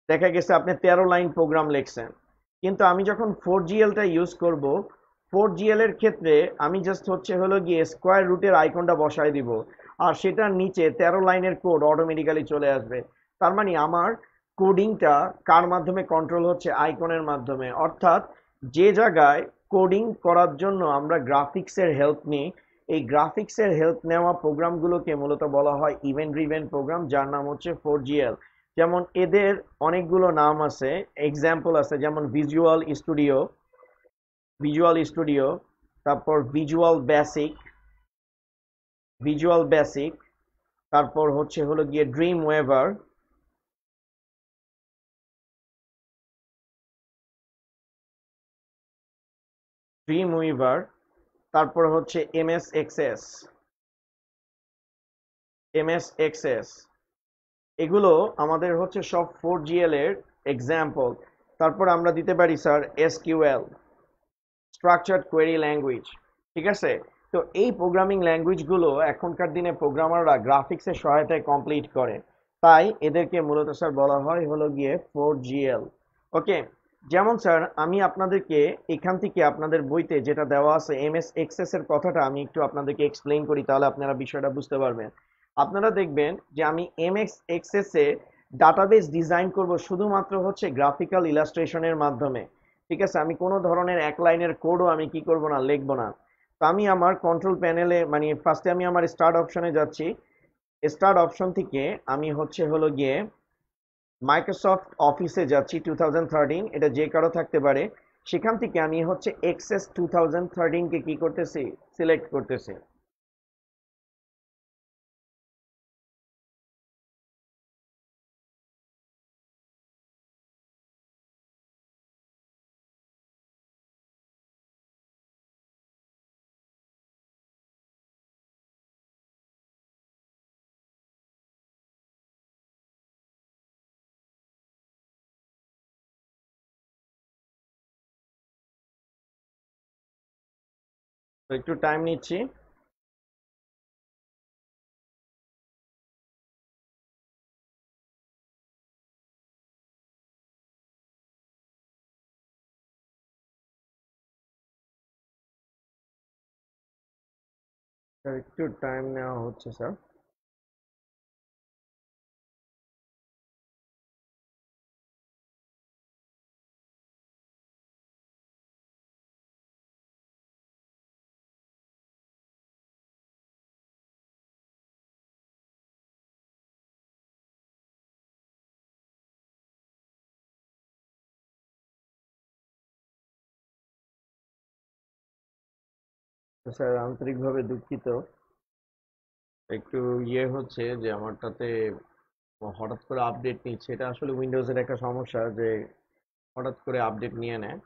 দেখা গেছে আপনি 13 লাইন প্রোগ্রাম লিখছেন। কিন্তু আমি যখন 4GLটা ইউজ করব, 4GL এর ক্ষেত্রে আমি জাস্ট হচ্ছে হলো গিয়ে স্কোয়ার রুটের আইকনটা বসায় দিব, আর সেটার নিচে 13 লাইনের কোড অটোমেটিক্যালি চলে আসবে। তার মানে আমার কোডিংটা কার মাধ্যমে কন্ট্রোল হচ্ছে? আইকনের মাধ্যমে। অর্থাৎ যে জায়গায় কোডিং করার জন্য আমরা গ্রাফিক্সের হেল্প নিই, এই গ্রাফিক্সের হেল্প নেওয়া প্রোগ্রামগুলোকে মূলত বলা হয় ইভেন্ট ড্রিভেন প্রোগ্রাম, যার নাম হচ্ছে 4GL। যেমন এদের অনেকগুলো নাম আছে, এক্সাম্পল আছে, যেমন ভিজুয়াল স্টুডিও, তারপর ভিজুয়াল বেসিক, তারপর হচ্ছে হলো গিয়ে ড্রিম ওয়েভার, তারপর হচ্ছে এমএস এক্সএস। এগুলো আমাদের হচ্ছে সব 4GL এর এক্সাম্পল। তারপর আমরা দিতে পারি sir SQL, structured query language. ঠিক আছে? তো এই প্রোগ্রামিং ল্যাঙ্গুয়েজগুলো এখনকার দিনে প্রোগ্রামাররা গ্রাফিক্সের সহায়তায় কমপ্লিট করে, তাই এদেরকে মূলত স্যার বলা হয় হলো গিয়ে 4GL। ওকে, যেমন স্যার আমি আপনাদেরকে এখান থেকে আপনাদের বইতে যেটা দেওয়া আছে এমএস এক্সেস এর কথাটা আমি একটু আপনাদেরকে এক্সপ্লেইন করি, তাহলে আপনারা বিষয়টা বুঝতে পারবেন। আপনারা দেখবেন যে আমি এমএস এক্সেস এ ডাটাবেস ডিজাইন করব শুধুমাত্র হচ্ছে গ্রাফিক্যাল ইলাস্ট্রেশনের মাধ্যমে। ঠিক আছে? আমি কোনো ধরনের 1 লাইনের কোডও আমি কি করব না, লিখবো না। তো আমি আমার কন্ট্রোল প্যানেলে মানে ফার্স্টে আমি আমার স্টার্ট অপশনে যাচ্ছি, স্টার্ট অপশন থেকে আমি হচ্ছে হলো গিয়ে মাইক্রোসফট অফিসে যাচ্ছি 2013, এটা যে কারো থাকতে পারে। সেখান থেকে আমি হচ্ছে এক্সেস 2013 কে কি করতেছি, সিলেক্ট করতেছি। তো একটু টাইম নিচ্ছি। স্যার একটু টাইম নেওয়া হচ্ছে স্যার। তো স্যার আন্তরিকভাবে দুঃখিত, একটু হচ্ছে যে আমারটাতে হঠাৎ করে আপডেট নিচ্ছে, এটা আসলে উইন্ডোজের একটা সমস্যা যে হঠাৎ করে আপডেট নিয়ে নেয়।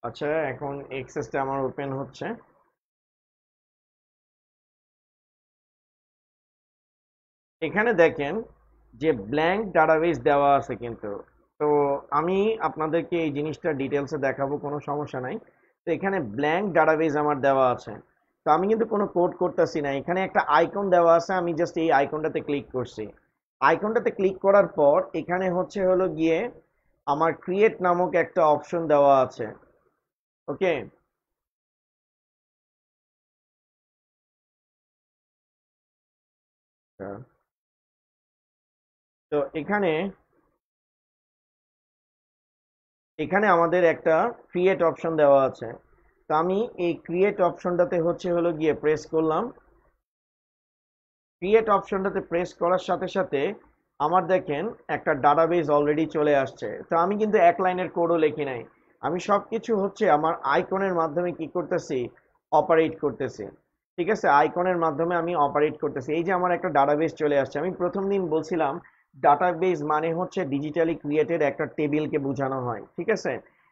আচ্ছা, এখন এক্সেসটা আমার ওপেন হচ্ছে। এখানে দেখেন যে ব্ল্যাঙ্ক ডাটাবেস দেওয়া আছে কিন্তু। তো আমি আপনাদেরকে এই জিনিসটা ডিটেলসে দেখাবো, কোনো সমস্যা নাই। তো এখানে ব্ল্যাঙ্ক ডাটাবেস আমার দেওয়া আছে। তো আমি কিন্তু কোনো কোড করতেছি না, এখানে একটা আইকন দেওয়া আছে, আমি জাস্ট এই আইকনটাতে ক্লিক করছি। আইকনটাতে ক্লিক করার পর এখানে হচ্ছে হলো গিয়ে আমার ক্রিয়েট নামক একটা অপশন দেওয়া আছে। ওকে, তো এখানে এখানে আমাদের একটা ক্রিয়েট অপশন দেওয়া আছে। তো আমি এই ক্রিয়েট অপশনটাতে হচ্ছে হলো গিয়ে প্রেস করলাম। ক্রিয়েট অপশনটাতে প্রেস করার সাথে সাথে আমার দেখেন একটা ডাটাবেজ অলরেডি চলে আসছে। তো আমি কিন্তু এক লাইনের কোডও লিখি নাই, আমি সবকিছু হচ্ছে আমার আইকনের মাধ্যমে কি করতেছি, অপারেট করতেছি। ঠিক আছে, আইকনের মাধ্যমে আমি অপারেট করতেছি। এই যে আমার একটা ডাটাবেজ চলে আসছে। আমি প্রথম দিন বলছিলাম ডাটাবেজ মানে হচ্ছে ডিজিটালি ক্রিয়েটেড একটা টেবিলকে বোঝানো হয়। ঠিক আছে,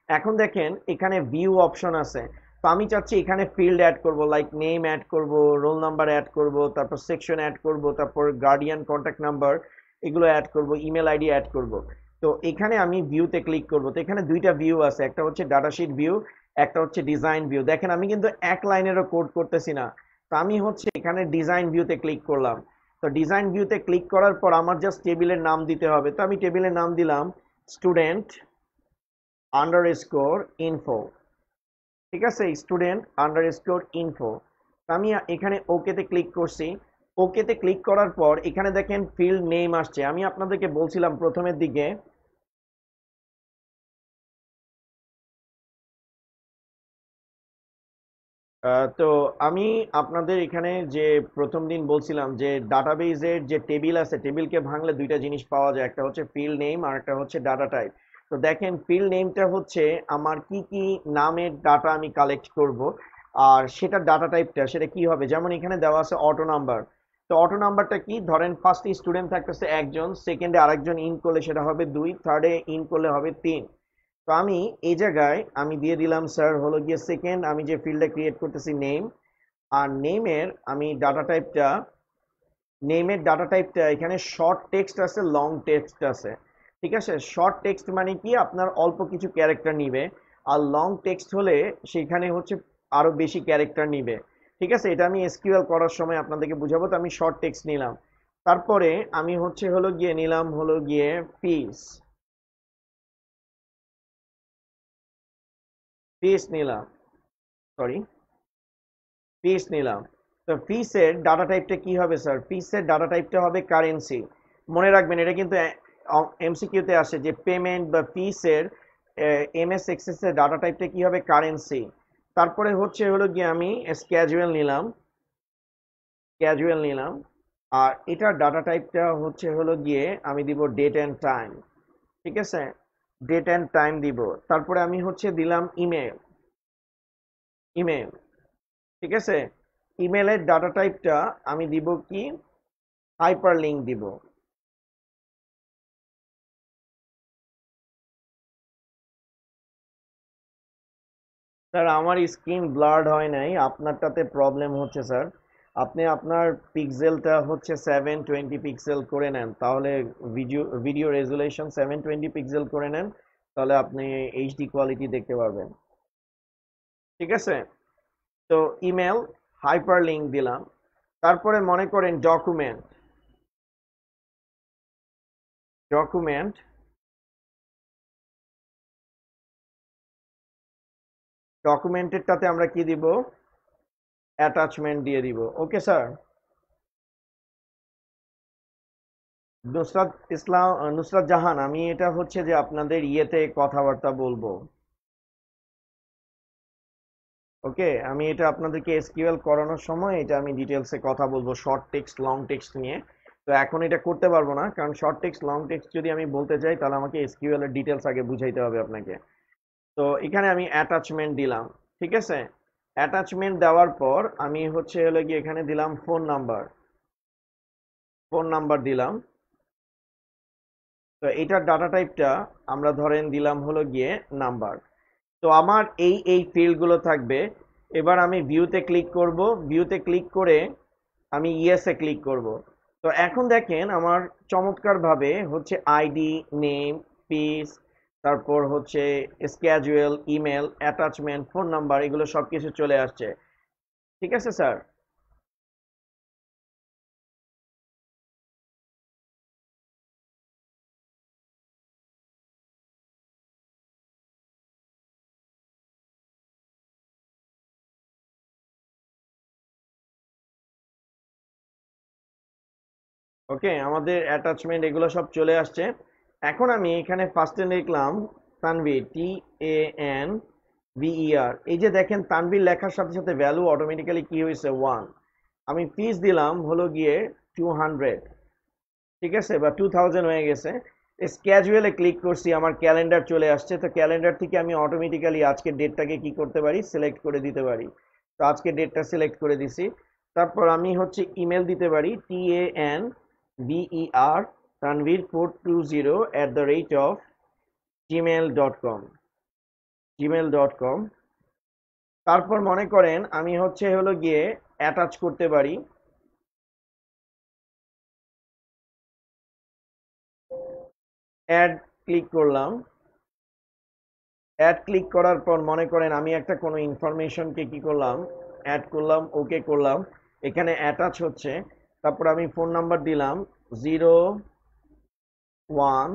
এখন দেখেন এখানে ভিউ অপশন আছে। তো আমি চাচ্ছি এখানে ফিল্ড অ্যাড করব, লাইক নেম অ্যাড করব, রোল নাম্বার অ্যাড করব, তারপর সেকশন অ্যাড করব, তারপর গার্ডিয়ান কন্ট্যাক্ট নাম্বার এগুলো অ্যাড করব, ইমেল আইডি অ্যাড করব। তো এখানে আমি ভিউতে ক্লিক করব। তো এখানে দুইটা ভিউ আছে, একটা হচ্ছে ডাটাশিট ভিউ, একটা হচ্ছে ডিজাইন ভিউ। দেখেন আমি কিন্তু এক লাইনেরও কোড করতেছি না। তো আমি হচ্ছে এখানে ডিজাইন ভিউতে ক্লিক করলাম। তো ডিজাইন ভিউতে ক্লিক করার পর আমার জাস্ট টেবিলের নাম দিতে হবে। তো আমি টেবিলের নাম দিলাম স্টুডেন্ট আন্ডারস্কোর ইনফো। ঠিক আছে, স্টুডেন্ট আন্ডারস্কোর ইনফো। আমি এখানে ওকেতে ক্লিক করছি। ওকেতে ক্লিক করার পর এখানে দেখেন ফিল্ড নেম আসছে। আমি আপনাদেরকে বলছিলাম প্রথমের দিকে তো আমি আপনাদের এখানে যে প্রথম দিন বলছিলাম যে ডাটাবেজের যে টেবিল আছে, টেবিলকে ভাঙলে দুইটা জিনিস পাওয়া যায়, একটা হচ্ছে ফিল্ড নেম আর একটা হচ্ছে ডাটা টাইপ। তো দেখেন ফিল্ড নেমটা হচ্ছে আমার কি কি নামের ডাটা আমি কালেক্ট করব, আর সেটা ডাটা টাইপটা সেটা কি হবে। যেমন এখানে দেওয়া আছে অটো নাম্বার। তো অটো নাম্বারটা কি, ধরেন ফার্স্টে স্টুডেন্ট থাকতেছে একজন, সেকেন্ডে আরেকজন ইন করলে সেটা হবে দুই, থার্ডে ইন করলে হবে তিন। তো আমি এই জায়গায় আমি দিয়ে দিলাম স্যার হলো গিয়ে সেকেন্ড, আমি যে ফিল্ডটা ক্রিয়েট করতেছি নেম। আর নেমের আমি ডাটা টাইপটা, নেমের ডাটা টাইপটা এখানে শর্ট টেক্সট আছে, লং টেক্সট আছে। ঠিক আছে, শর্ট টেক্সট মানে কি আপনার অল্প কিছু ক্যারেক্টার নিবে, আর লং টেক্সট হলে সেখানে হচ্ছে আরো বেশি ক্যারেক্টার নিবে। ঠিক আছে, এটা আমি এসকিউএল করার সময় আপনাদেরকে বুঝাবো। তো আমি শর্ট টেক্সট নিলাম। তারপরে আমি হচ্ছে হলো গিয়ে নিলাম হলো গিয়ে পিস, পিস নিলাম, সরি পিস নিলাম। তো পিসের ডাটা টাইপটা কি হবে স্যার, পিসের ডাটা টাইপটা হবে কারেন্সি। মনে রাখবেন এটা কিন্তু এমসিকিউতে আসে যে পেমেন্ট বা পিসের এমএস এক্সেস এর ডাটা টাইপটা কি হবে, কারেন্সি। তারপরে হচ্ছে হলো গিয়ে আমি স্ক্যাজুয়াল নিলাম, ক্যাজুয়াল নিলাম। আর এটার ডাটা টাইপটা হচ্ছে হলো গিয়ে আমি দিব ডেট অ্যান্ড টাইম। ঠিক আছে, ডেট অ্যান্ড টাইম দিব। তারপরে আমি হচ্ছে দিলাম ইমেল, ইমেল। ঠিক আছে, ইমেলের ডাটা টাইপটা আমি দিব কি, হাইপার লিঙ্ক দিব। স্যার আমার স্ক্রিন ব্লার্ড হয় নাই, আপনারটাতে প্রবলেম হচ্ছে স্যার। আপনি আপনার পিক্সেলটা হচ্ছে 720 পিক্সেল করে নেন, তাহলে ভিডিও ভিডিও রেজুলেশন 720 পিক্সেল করে নেন, তাহলে আপনি এইচডি কোয়ালিটি দেখতে পারবেন। ঠিক আছে, তো ইমেল, হাইপার লিঙ্ক দিলাম। তারপরে মনে করেন ডকুমেন্ট, ডকুমেন্ট, ডকুমেন্টেরটাতে আমরা কি দিব, অ্যাটাচমেন্ট দিয়ে দিব। Okay sir. নুসরাত ইসলাম, নুসরাত জাহান, আমি এটা হচ্ছে যে আপনাদের ইয়েতে কথাবার্তা বলবো। ওকে, আমি এটা আপনাদেরকে এসকিউএল করানোর সময় এটা আমি ডিটেলসে কথা বলবো শর্ট টেক্সট লং টেক্সট নিয়ে। তো এখন এটা করতে পারবো না, কারণ শর্ট টেক্সট লং টেক্সট যদি আমি বলতে চাই তাহলে আমাকে এসকিউএল এর ডিটেলস আগে বুঝাইতে হবে আপনাকে। তো এখানে আমি অ্যাটাচমেন্ট দিলাম। ঠিক আছে, অ্যাটাচমেন্ট দেওয়ার পর আমি হচ্ছে হলো গিয়ে এখানে দিলাম ফোন নাম্বার, ফোন নাম্বার দিলাম। তো এটার ডাটা টাইপটা আমরা ধরেন দিলাম হলো গিয়ে নাম্বার। তো আমার এই ফিল্ডগুলো থাকবে। এবার আমি ভিউতে ক্লিক করব। ভিউতে ক্লিক করে আমি ইয়েসে ক্লিক করব। তো এখন দেখেন আমার চমৎকারভাবে হচ্ছে আইডি, নেম, পিস, তারপর হচ্ছে schedule, email, attachment, phone number এগুলো সব কিছু চলে আসছে। ঠিক আছে স্যার। ওকে, আমাদের অ্যাটাচমেন্ট এগুলো সব চলে আসছে। এখন আমি এখানে ফার্স্টে লিখলাম তানভীর, TANVER। এই যে দেখেন তানভীর লেখার সাথে সাথে ভ্যালু অটোমেটিক্যালি কি হয়েছে 1। আমি ফিস দিলাম হলো গিয়ে 200, ঠিক আছে, বা 2000 হয়ে গেছে। স্ক্যাজুয়ালে ক্লিক করছি, আমার ক্যালেন্ডার চলে আসছে। তো ক্যালেন্ডার থেকে আমি অটোমেটিক্যালি আজকের ডেটটাকে কি করতে পারি, সিলেক্ট করে দিতে পারি। তো আজকের ডেটটা সিলেক্ট করে দিছি। তারপর আমি হচ্ছে ইমেল দিতে পারি, TANVER tanveer420@gmail.com। তারপর মনে করেন আমি হচ্ছে হলো গিয়ে অ্যাটাচ করতে পারি। অ্যাড ক্লিক করলাম। অ্যাড ক্লিক করার পর মনে করেন আমি একটা কোনো ইনফরমেশনকে কি করলাম, অ্যাড করলাম, ওকে করলাম। এখানে অ্যাটাচ হচ্ছে। তারপর আমি ফোন নাম্বার দিলাম 01,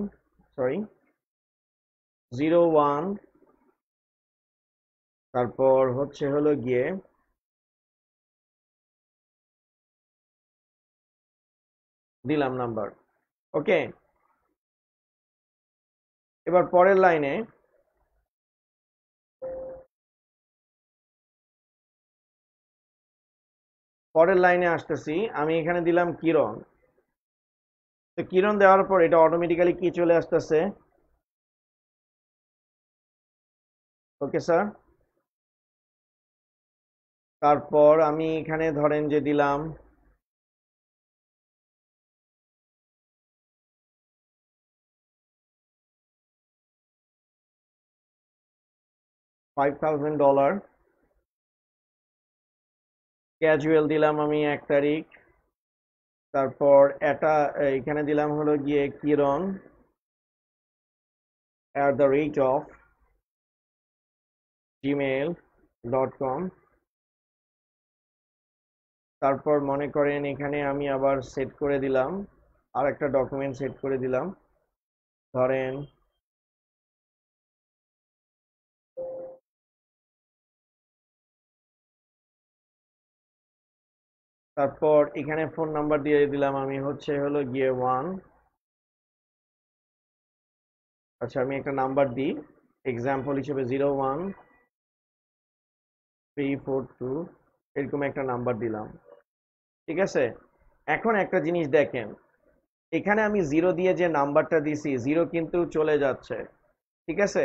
তারপর হচ্ছে হলো গিয়ে দিলাম নাম্বার। ওকে, এবার পরের লাইনে আসতেছি। আমি এখানে দিলাম কিরণ। তো কিরণ দেওয়ার পর এটা অটোমেটিক্যালি কি চলে আসতেছে, ওকে স্যার। তারপর আমি এখানে ধরেন যে দিলাম 5000 ডলার। ক্যাজুয়াল দিলাম আমি 1 তারিখ। তারপর এটা এখানে দিলাম হলো গিয়ে কিরণ @gmail.com। তারপর মনে করেন এখানে আমি আবার সেট করে দিলাম, আর একটা ডকুমেন্ট সেট করে দিলাম, ধরেন তারপর এখানে ফোন নাম্বার দিয়ে দিলাম আমি হচ্ছে হলো গিয়ে 1। আচ্ছা, আমি একটা নাম্বার দিই এক্সাম্পল হিসেবে, 01342, এরকম একটা নাম্বার দিলাম, ঠিক আছে। এখন একটা জিনিস দেখেন, এখানে আমি জিরো দিয়ে যে নাম্বারটা দিছি, জিরো কিন্তু চলে যাচ্ছে, ঠিক আছে।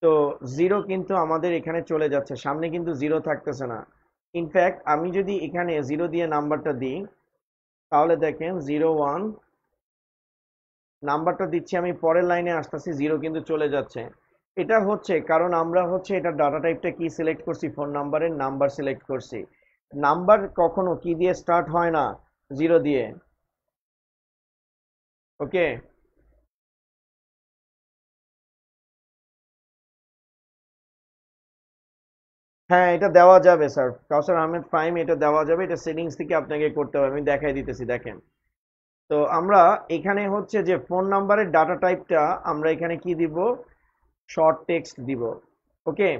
তো জিরো কিন্তু আমাদের এখানে চলে যাচ্ছে, সামনে কিন্তু জিরো থাকতেছে না। ইনফ্যাক্ট আমি যদি এখানে জিরো দিয়ে নাম্বারটা দিই, তাহলে দেখেন 01 নাম্বারটা দিচ্ছি, আমি পরের লাইনে আসতেছি, জিরো কিন্তু চলে যাচ্ছে। এটা হচ্ছে কারণ আমরা হচ্ছে এটা ডাটা টাইপটা কি সিলেক্ট করছি, ফোন নাম্বারের নাম্বার সিলেক্ট করছি। নাম্বার কখনো কি দিয়ে স্টার্ট হয় না, জিরো দিয়ে। ওকে, হ্যাঁ এটা দেওয়া যাবে স্যার, কাউসার আহমেদ ফাহিম, এটা দেওয়া যাবে। এটা সেটিংস থেকে আপনাকে করতে হবে, আমি দেখাই দিতেছি, দেখেন। তো আমরা এখানে হচ্ছে যে ফোন নাম্বারের ডাটা টাইপটা আমরা এখানে কি দিব, শর্ট টেক্সট দিব। ওকে,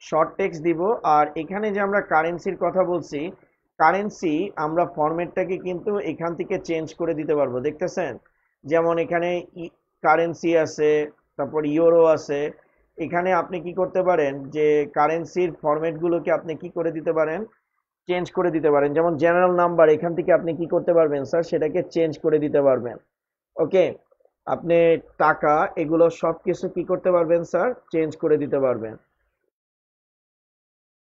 শর্ট টেক্সট দিব। আর এখানে যে আমরা কারেন্সির কথা বলছি, কারেন্সি আমরা ফরম্যাটটাকে কিন্তু এখান থেকে চেঞ্জ করে দিতে পারবো, দেখতেছেন। যেমন এখানে কারেন্সি আছে, তারপর ইউরো আছে। এখানে আপনি কি করতে পারেন, যে কারেন্সির ফরম্যাটগুলোকে আপনি কি করে দিতে পারেন, চেঞ্জ করে দিতে পারেন। যেমন জেনারেল নাম্বার, এখান থেকে আপনি কি করতে পারবেন স্যার, সেটাকে চেঞ্জ করে দিতে পারবেন। ওকে, আপনি টাকা এগুলো সব কিছু কি করতে পারবেন স্যার, চেঞ্জ করে দিতে পারবেন।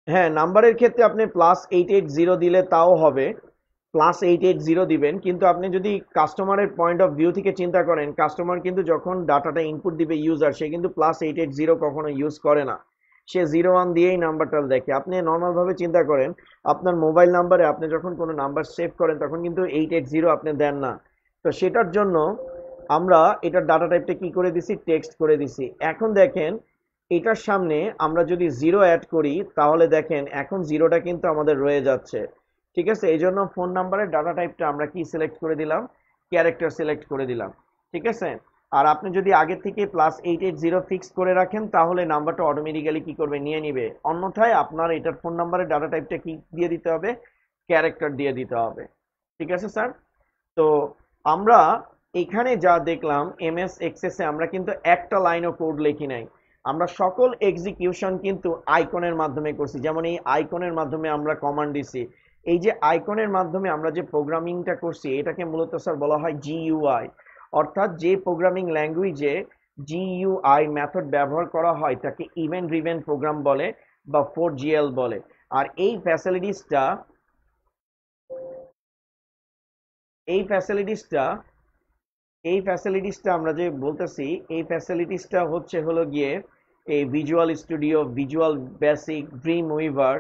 হ্যাঁ, নাম্বারের ক্ষেত্রে আপনি +880 দিলে তাও হবে, +880 দিবেন। কিন্তু আপনি যদি কাস্টমারের পয়েন্ট অফ ভিউ থেকে চিন্তা করেন, কাস্টমার কিন্তু যখন ডাটাটা ইনপুট দিবে ইউজার, সে কিন্তু +880 কখনো ইউজ করে না, সে 01 দিয়েই নাম্বারটা দেখে। আপনি নর্মালভাবে চিন্তা করেন, আপনার মোবাইল নাম্বারে আপনি যখন কোনো নাম্বার সেভ করেন, তখন কিন্তু 880 আপনি দেন না। তো সেটার জন্য আমরা এটার ডাটা টাইপটা কি করে দিছি, টেক্সট করে দিছি। এখন দেখেন এটার সামনে আমরা যদি জিরো অ্যাড করি, তাহলে দেখেন এখন জিরোটা কিন্তু আমাদের রয়ে যাচ্ছে, ঠিক আছে। এই জন্য ফোন নাম্বারের ডাটা টাইপটা আমরা কি সিলেক্ট করে দিলাম, ক্যারেক্টার সিলেক্ট করে দিলাম, ঠিক আছে। আর আপনি যদি আগে থেকে +880 ফিক্স করে রাখেন, তাহলে নাম্বারটা অটোমেটিক্যালি কি করবে, নিয়ে নিবে। অন্যথায় আপনার এটার ফোন নাম্বারের ডাটা টাইপটা কি দিয়ে দিতে হবে, ক্যারেক্টার দিয়ে দিতে হবে, ঠিক আছে স্যার। তো আমরা এখানে যা দেখলাম, এমএস এক্সেসে আমরা কিন্তু একটা লাইনও কোড লিখি নাই। আমরা সকল এক্সিকিউশন কিন্তু আইকনের মাধ্যমে করছি। যেমন এই আইকনের মাধ্যমে আমরা কমান্ড দিছি। এই যে আইকনের মাধ্যমে আমরা যে প্রোগ্রামিংটা করছি এটাকে মূলত স্যার বলা হয় জিইউআই। অর্থাৎ যে প্রোগ্রামিং ল্যাঙ্গুয়েজে জিইউআই মেথড ব্যবহার করা হয় তাকে ইভেন্ট ড্রিভেন প্রোগ্রাম বলে বা 4GL বলে। আর এই ফ্যাসিলিটিসটা এই ফ্যাসিলিটিসটা এই ফ্যাসিলিটিসটা আমরা যে বলতেছি এই ফ্যাসিলিটিসটা হলো গিয়ে এই Visual Studio, Visual Basic, Dreamweaver,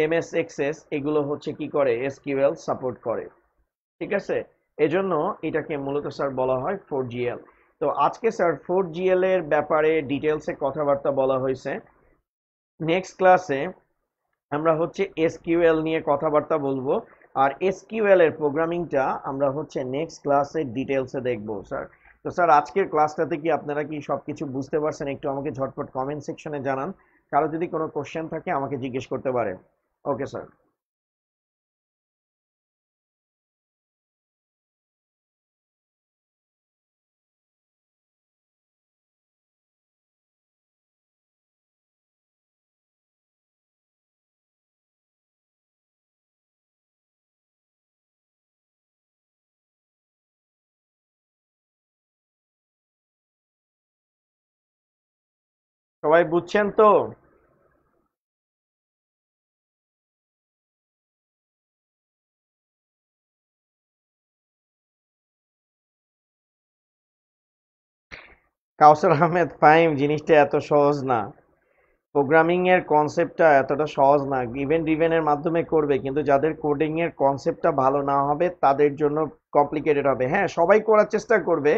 MS Access এগুলো হচ্ছে কি করে এসকিউএল সাপোর্ট করে। ঠিক আছে, এজন্য এটাকে মূলত স্যার বলা হয় 4GL। তো আজকে স্যার 4GL এর ব্যাপারে ডিটেলসে কথাবার্তা বলা হয়েছে। নেক্সট ক্লাসে আমরা হচ্ছে এসকিউএল নিয়ে কথাবার্তা বলবো। আর এসকিউএল এর প্রোগ্রামিংটা আমরা হচ্ছে নেক্সট ক্লাসে ডিটেলসে দেখবো স্যার। তো স্যার আজকের ক্লাসটাতে কি আপনারা কি সবকিছু বুঝতে পারছেন? একটু আমাকে ঝটপট কমেন্ট সেকশনে জানান। কারো যদি কোনো কোশ্চেন থাকে আমাকে জিজ্ঞেস করতে পারেন। Okay sir. সবাই বুঝছেন তো? কাউসার আহমেদ ফাহিম, জিনিসটা এত সহজ না। প্রোগ্রামিং এর কনসেপ্টটা এতটা সহজ না। ইভেন্ট ড্রিভেনের মাধ্যমে করবে, কিন্তু যাদের কোডিং এর কনসেপ্টটা ভালো না হবে তাদের জন্য কমপ্লিকেটেড হবে। হ্যাঁ, সবাই করার চেষ্টা করবে,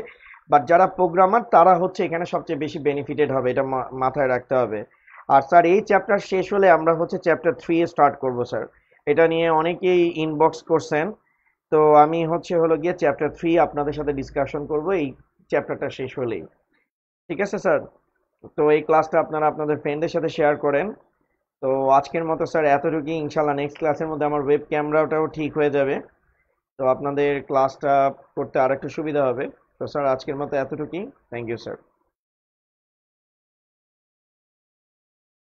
বাট যারা প্রোগ্রামার তারা হচ্ছে এখানে সবচেয়ে বেশি বেনিফিটেড হবে, এটা মাথায় রাখতে হবে। আর স্যার এই চ্যাপ্টার শেষ হলে আমরা হচ্ছে চ্যাপ্টার 3 স্টার্ট করব স্যার। এটা নিয়ে অনেকেই ইনবক্স করছেন। তো আমি হলো গিয়ে চ্যাপ্টার 3 আপনাদের সাথে ডিসকাশন করব এই চ্যাপ্টারটা শেষ হলেই। ঠিক আছে স্যার? তো এই ক্লাসটা আপনারা আপনাদের ফ্রেন্ডদের সাথে শেয়ার করেন। তো আজকের মতো স্যার এতটুকুই। ইনশাল্লাহ নেক্সট ক্লাসের মধ্যে আমার ওয়েব ক্যামেরাটাও ঠিক হয়ে যাবে, তো আপনাদের ক্লাসটা করতে আর একটু সুবিধা হবে। তো স্যার আজকের মতো এতটুকুই। Thank you sir.